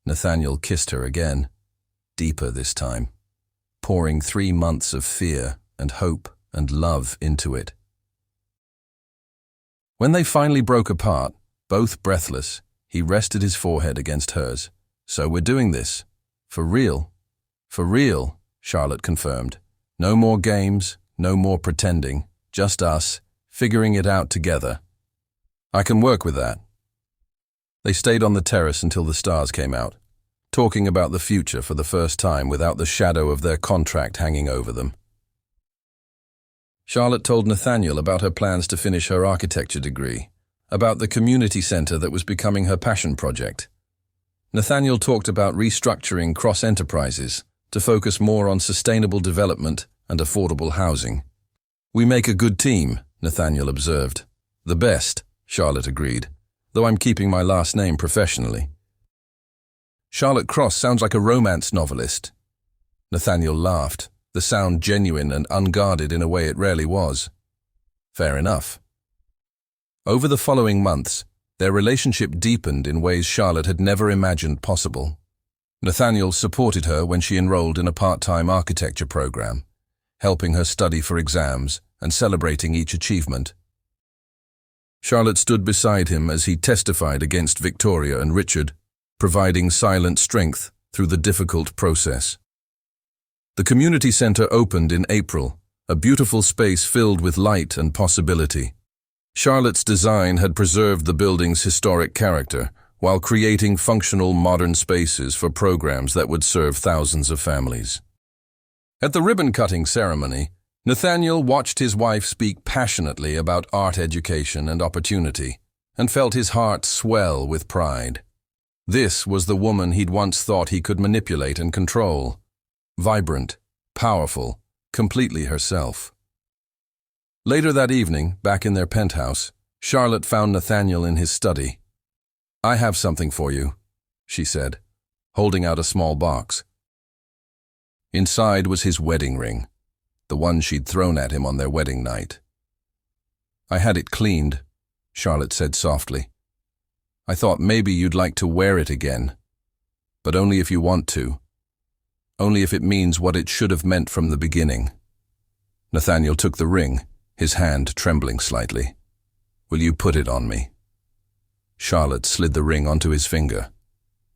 Nathaniel kissed her again, deeper this time, pouring 3 months of fear and hope and love into it. When they finally broke apart, both breathless, he rested his forehead against hers. "So we're doing this. For real." "For real," Charlotte confirmed. "No more games, no more pretending, just us, figuring it out together." "I can work with that." They stayed on the terrace until the stars came out, talking about the future for the first time without the shadow of their contract hanging over them. Charlotte told Nathaniel about her plans to finish her architecture degree, about the community center that was becoming her passion project. Nathaniel talked about restructuring cross-enterprises to focus more on sustainable development and affordable housing. "We make a good team," Nathaniel observed. "The best," Charlotte agreed, "though I'm keeping my last name professionally." "Charlotte Cross sounds like a romance novelist." Nathaniel laughed, the sound genuine and unguarded in a way it rarely was. "Fair enough." Over the following months, Their relationship deepened in ways Charlotte had never imagined possible. Nathaniel supported her when she enrolled in a part-time architecture program, helping her study for exams and celebrating each achievement. Charlotte stood beside him as he testified against Victoria and Richard, providing silent strength through the difficult process. The community center opened in April, a beautiful space filled with light and possibility. Charlotte's design had preserved the building's historic character, while creating functional modern spaces for programs that would serve thousands of families. At the ribbon-cutting ceremony, Nathaniel watched his wife speak passionately about art education and opportunity, and felt his heart swell with pride. This was the woman he'd once thought he could manipulate and control. Vibrant, powerful, completely herself. Later that evening, back in their penthouse, Charlotte found Nathaniel in his study. "I have something for you," she said, holding out a small box. Inside was his wedding ring, the one she'd thrown at him on their wedding night. "I had it cleaned," Charlotte said softly. "I thought maybe you'd like to wear it again, but only if you want to. Only if it means what it should have meant from the beginning." Nathaniel took the ring, his hand trembling slightly. "Will you put it on me?" Charlotte slid the ring onto his finger,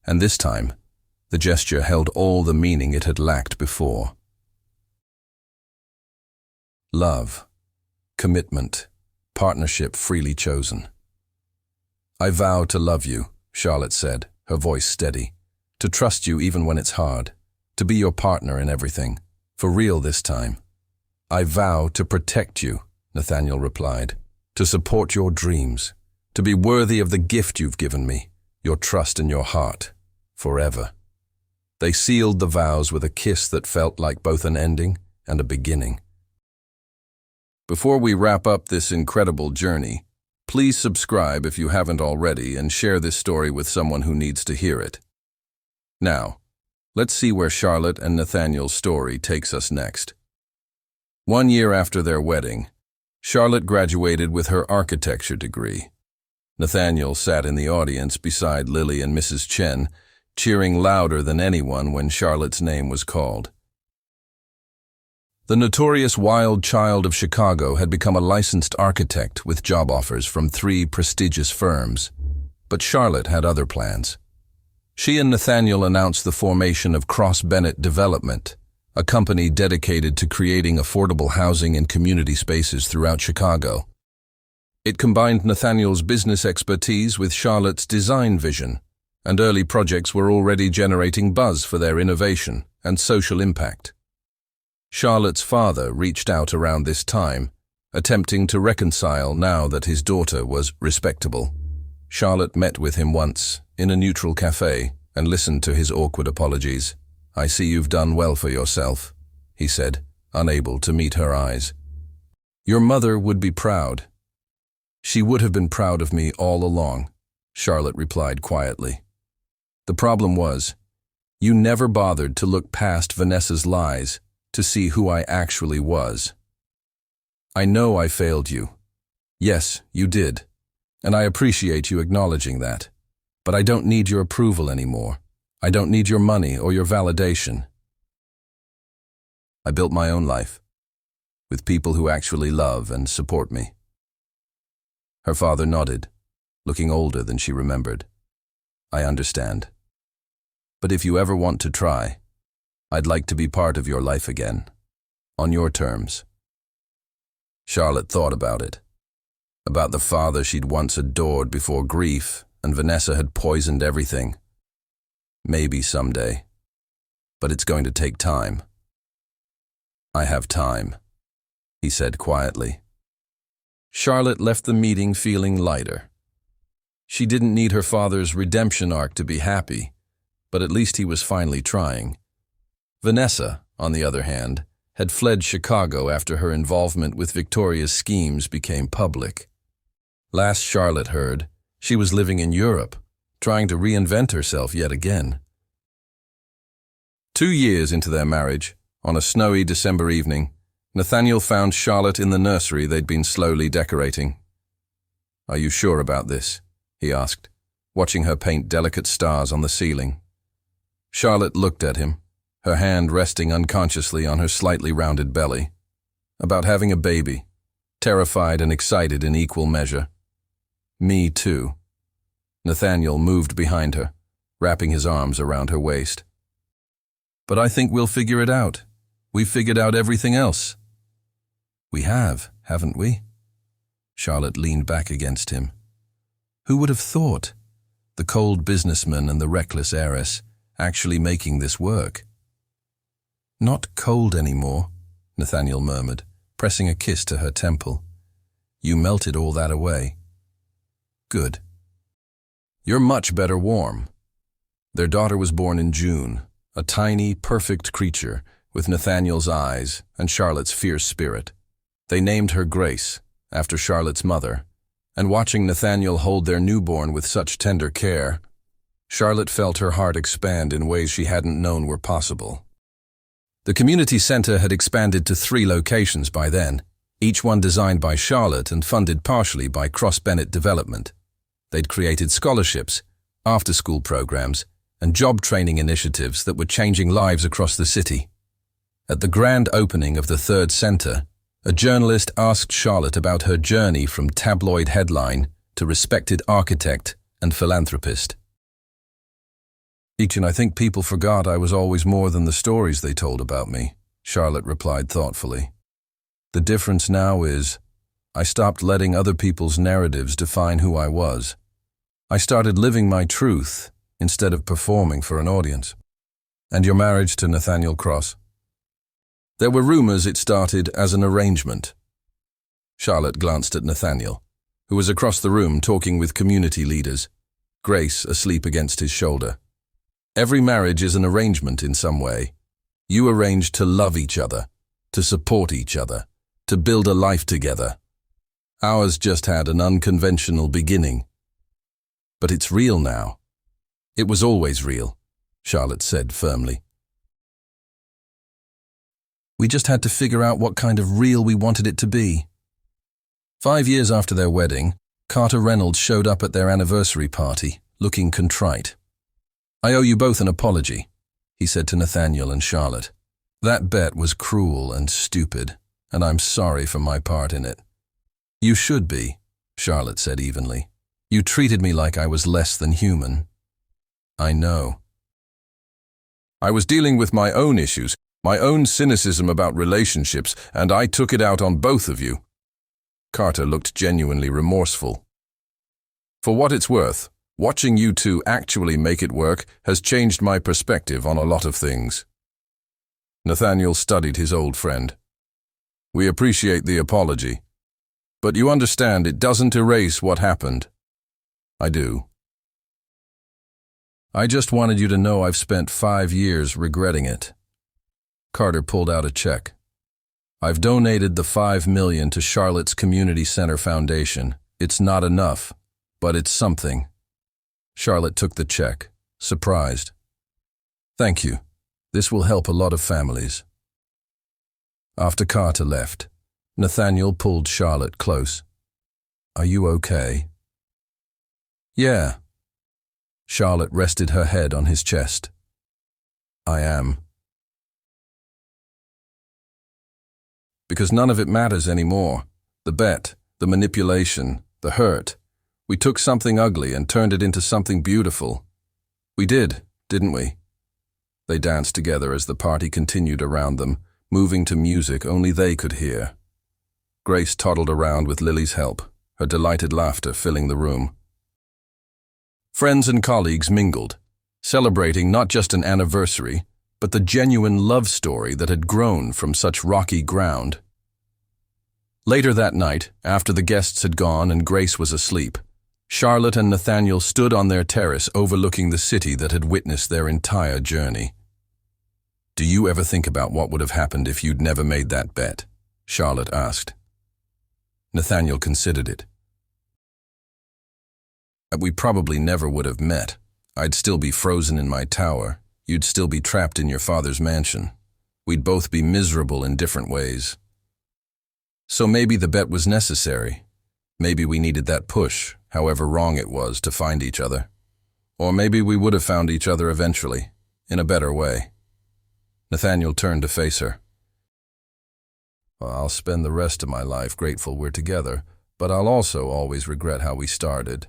and this time, the gesture held all the meaning it had lacked before. Love, commitment, partnership freely chosen. "I vow to love you," Charlotte said, her voice steady, "to trust you even when it's hard, to be your partner in everything, for real this time." "I vow to protect you," Nathaniel replied, "to support your dreams, to be worthy of the gift you've given me, your trust and your heart, forever." They sealed the vows with a kiss that felt like both an ending and a beginning. Before we wrap up this incredible journey, please subscribe if you haven't already and share this story with someone who needs to hear it. Now, let's see where Charlotte and Nathaniel's story takes us next. 1 year after their wedding, Charlotte graduated with her architecture degree. Nathaniel sat in the audience beside Lily and Mrs. Chen, cheering louder than anyone when Charlotte's name was called. The notorious wild child of Chicago had become a licensed architect with job offers from 3 prestigious firms. But Charlotte had other plans. She and Nathaniel announced the formation of Cross Bennett Development, a company dedicated to creating affordable housing and community spaces throughout Chicago. It combined Nathaniel's business expertise with Charlotte's design vision, and early projects were already generating buzz for their innovation and social impact. Charlotte's father reached out around this time, attempting to reconcile now that his daughter was respectable. Charlotte met with him once, in a neutral cafe, and listened to his awkward apologies. "I see you've done well for yourself," he said, unable to meet her eyes. "Your mother would be proud." "She would have been proud of me all along," Charlotte replied quietly. "The problem was, you never bothered to look past Vanessa's lies to see who I actually was. I know I failed you. Yes, you did, and I appreciate you acknowledging that. But I don't need your approval anymore. I don't need your money or your validation. I built my own life, with people who actually love and support me." Her father nodded, looking older than she remembered. "I understand. But if you ever want to try, I'd like to be part of your life again, on your terms." Charlotte thought about it, about the father she'd once adored before grief, and Vanessa had poisoned everything. Maybe someday, but it's going to take time. "I have time," he said quietly. Charlotte left the meeting feeling lighter. She didn't need her father's redemption arc to be happy, but at least he was finally trying. Vanessa, on the other hand, had fled Chicago after her involvement with Victoria's schemes became public. Last Charlotte heard, she was living in Europe, trying to reinvent herself yet again. 2 years into their marriage, on a snowy December evening, Nathaniel found Charlotte in the nursery they'd been slowly decorating. "Are you sure about this?" he asked, watching her paint delicate stars on the ceiling. Charlotte looked at him, her hand resting unconsciously on her slightly rounded belly. About having a baby, terrified and excited in equal measure. Me too. Nathaniel moved behind her, wrapping his arms around her waist. But I think we'll figure it out. We've figured out everything else. We have, haven't we? Charlotte leaned back against him. Who would have thought? The cold businessman and the reckless heiress actually making this work. Not cold anymore, Nathaniel murmured, pressing a kiss to her temple. You melted all that away. Good. You're much better warm. Their daughter was born in June, a tiny, perfect creature with Nathaniel's eyes and Charlotte's fierce spirit. They named her Grace, after Charlotte's mother, and watching Nathaniel hold their newborn with such tender care, Charlotte felt her heart expand in ways she hadn't known were possible. The community center had expanded to 3 locations by then, each one designed by Charlotte and funded partially by Cross-Bennett Development. They'd created scholarships, after-school programs, and job training initiatives that were changing lives across the city. At the grand opening of the 3rd center, a journalist asked Charlotte about her journey from tabloid headline to respected architect and philanthropist. I think people forgot I was always more than the stories they told about me, Charlotte replied thoughtfully. The difference now is, I stopped letting other people's narratives define who I was. I started living my truth instead of performing for an audience. And your marriage to Nathaniel Cross? There were rumors it started as an arrangement. Charlotte glanced at Nathaniel, who was across the room talking with community leaders, Grace asleep against his shoulder. Every marriage is an arrangement in some way. You arrange to love each other, to support each other, to build a life together. Ours just had an unconventional beginning. But it's real now. It was always real, Charlotte said firmly. We just had to figure out what kind of real we wanted it to be. 5 years after their wedding, Carter Reynolds showed up at their anniversary party, looking contrite. I owe you both an apology, he said to Nathaniel and Charlotte. That bet was cruel and stupid, and I'm sorry for my part in it. You should be, Charlotte said evenly. You treated me like I was less than human. I know. I was dealing with my own issues, my own cynicism about relationships, and I took it out on both of you. Carter looked genuinely remorseful. For what it's worth, watching you two actually make it work has changed my perspective on a lot of things. Nathaniel studied his old friend. We appreciate the apology, but you understand it doesn't erase what happened. I do. I just wanted you to know I've spent 5 years regretting it. Carter pulled out a check. I've donated the $5 million to Charlotte's Community Center Foundation. It's not enough, but it's something. Charlotte took the check, surprised. Thank you. This will help a lot of families. After Carter left, Nathaniel pulled Charlotte close. Are you okay? Yeah. Charlotte rested her head on his chest. I am. Because none of it matters anymore. The bet, the manipulation, the hurt. We took something ugly and turned it into something beautiful. We did, didn't we? They danced together as the party continued around them, moving to music only they could hear. Grace toddled around with Lily's help, her delighted laughter filling the room. Friends and colleagues mingled, celebrating not just an anniversary, but the genuine love story that had grown from such rocky ground. Later that night, after the guests had gone and Grace was asleep, Charlotte and Nathaniel stood on their terrace overlooking the city that had witnessed their entire journey. Do you ever think about what would have happened if you'd never made that bet? Charlotte asked. Nathaniel considered it. We probably never would have met. I'd still be frozen in my tower. You'd still be trapped in your father's mansion. We'd both be miserable in different ways. So maybe the bet was necessary. Maybe we needed that push, however wrong it was to find each other. Or maybe we would have found each other eventually, in a better way. Nathaniel turned to face her. Well, I'll spend the rest of my life grateful we're together, but I'll also always regret how we started.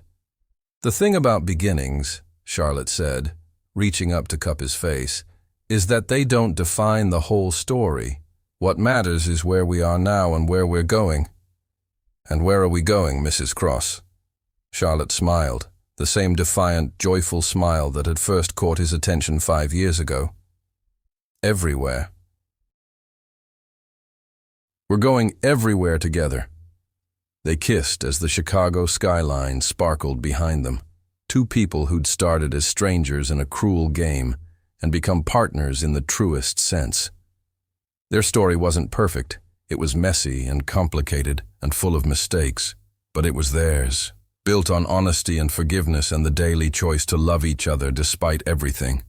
The thing about beginnings, Charlotte said, reaching up to cup his face, is that they don't define the whole story. What matters is where we are now and where we're going. And where are we going, Mrs. Cross? Charlotte smiled, the same defiant, joyful smile that had first caught his attention 5 years ago. Everywhere. We're going everywhere together. They kissed as the Chicago skyline sparkled behind them. Two people who'd started as strangers in a cruel game and become partners in the truest sense. Their story wasn't perfect. It was messy and complicated and full of mistakes, but it was theirs, built on honesty and forgiveness and the daily choice to love each other despite everything.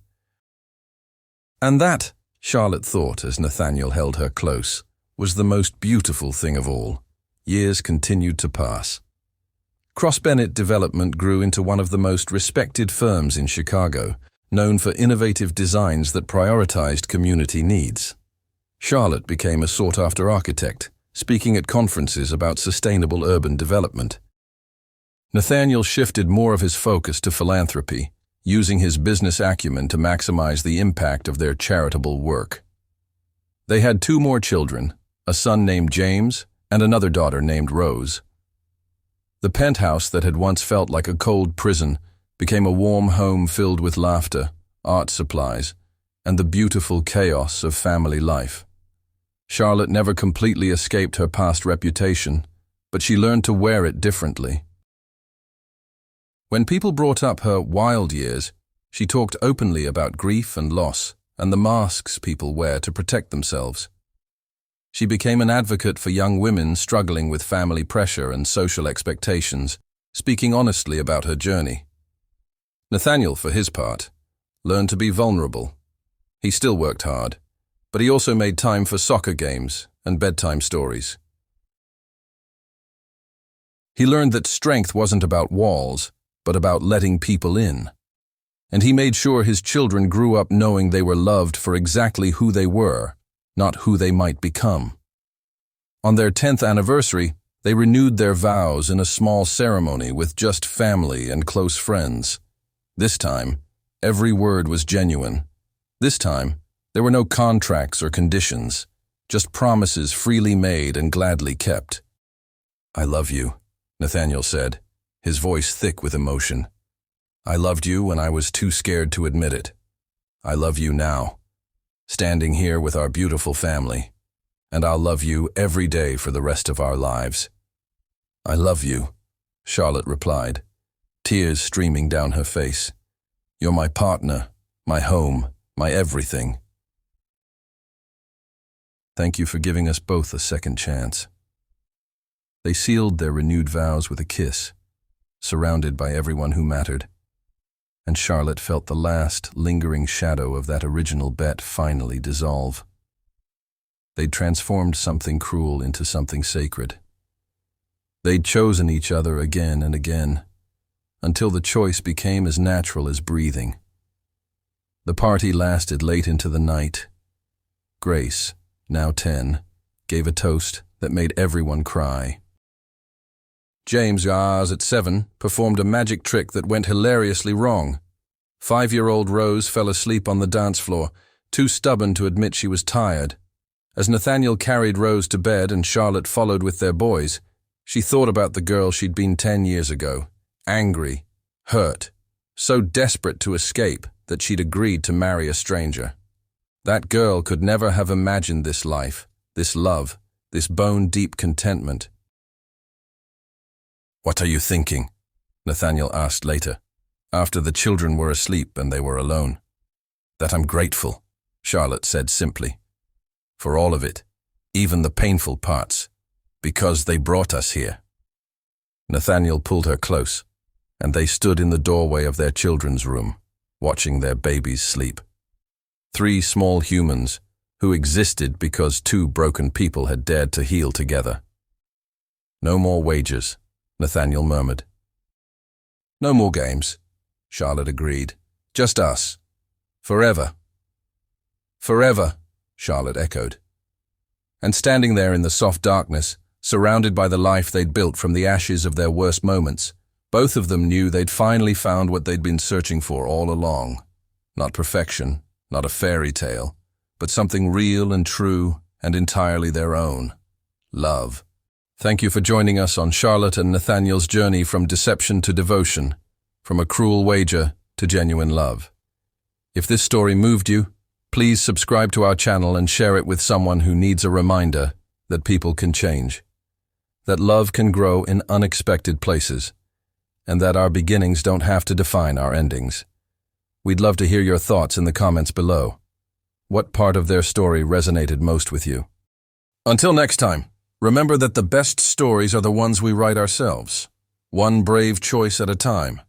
And that, Charlotte thought as Nathaniel held her close, was the most beautiful thing of all. Years continued to pass. Cross-Bennett Development grew into one of the most respected firms in Chicago, known for innovative designs that prioritized community needs. Charlotte became a sought-after architect, speaking at conferences about sustainable urban development. Nathaniel shifted more of his focus to philanthropy, using his business acumen to maximize the impact of their charitable work. They had 2 more children, a son named James and another daughter named Rose. The penthouse that had once felt like a cold prison became a warm home filled with laughter, art supplies, and the beautiful chaos of family life. Charlotte never completely escaped her past reputation, but she learned to wear it differently. When people brought up her wild years, she talked openly about grief and loss and the masks people wear to protect themselves. She became an advocate for young women struggling with family pressure and social expectations, speaking honestly about her journey. Nathaniel, for his part, learned to be vulnerable. He still worked hard, but he also made time for soccer games and bedtime stories. He learned that strength wasn't about walls, but about letting people in. And he made sure his children grew up knowing they were loved for exactly who they were, not who they might become. On their 10th anniversary, they renewed their vows in a small ceremony with just family and close friends. This time, every word was genuine. This time, there were no contracts or conditions, just promises freely made and gladly kept. I love you, Nathaniel said, his voice thick with emotion. I loved you when I was too scared to admit it. I love you now, standing here with our beautiful family, and I'll love you every day for the rest of our lives. I love you, Charlotte replied, tears streaming down her face. You're my partner, my home, my everything. Thank you for giving us both a second chance. They sealed their renewed vows with a kiss, surrounded by everyone who mattered, and Charlotte felt the last, lingering shadow of that original bet finally dissolve. They'd transformed something cruel into something sacred. They'd chosen each other again and again, until the choice became as natural as breathing. The party lasted late into the night. Grace, now 10, gave a toast that made everyone cry. James, at 7, performed a magic trick that went hilariously wrong. 5-year-old Rose fell asleep on the dance floor, too stubborn to admit she was tired. As Nathaniel carried Rose to bed and Charlotte followed with their boys, she thought about the girl she'd been 10 years ago, angry, hurt, so desperate to escape that she'd agreed to marry a stranger. That girl could never have imagined this life, this love, this bone-deep contentment. What are you thinking? Nathaniel asked later, after the children were asleep and they were alone. That I'm grateful, Charlotte said simply. For all of it, even the painful parts, because they brought us here. Nathaniel pulled her close, and they stood in the doorway of their children's room, watching their babies sleep. 3 small humans who existed because 2 broken people had dared to heal together. No more wages, Nathaniel murmured. No more games, Charlotte agreed. Just us. Forever. Forever, Charlotte echoed. And standing there in the soft darkness, surrounded by the life they'd built from the ashes of their worst moments, both of them knew they'd finally found what they'd been searching for all along. Not perfection, not a fairy tale, but something real and true and entirely their own. Love. Thank you for joining us on Charlotte and Nathaniel's journey from deception to devotion, from a cruel wager to genuine love. If this story moved you, please subscribe to our channel and share it with someone who needs a reminder that people can change, that love can grow in unexpected places, and that our beginnings don't have to define our endings. We'd love to hear your thoughts in the comments below. What part of their story resonated most with you? Until next time, remember that the best stories are the ones we write ourselves, one brave choice at a time.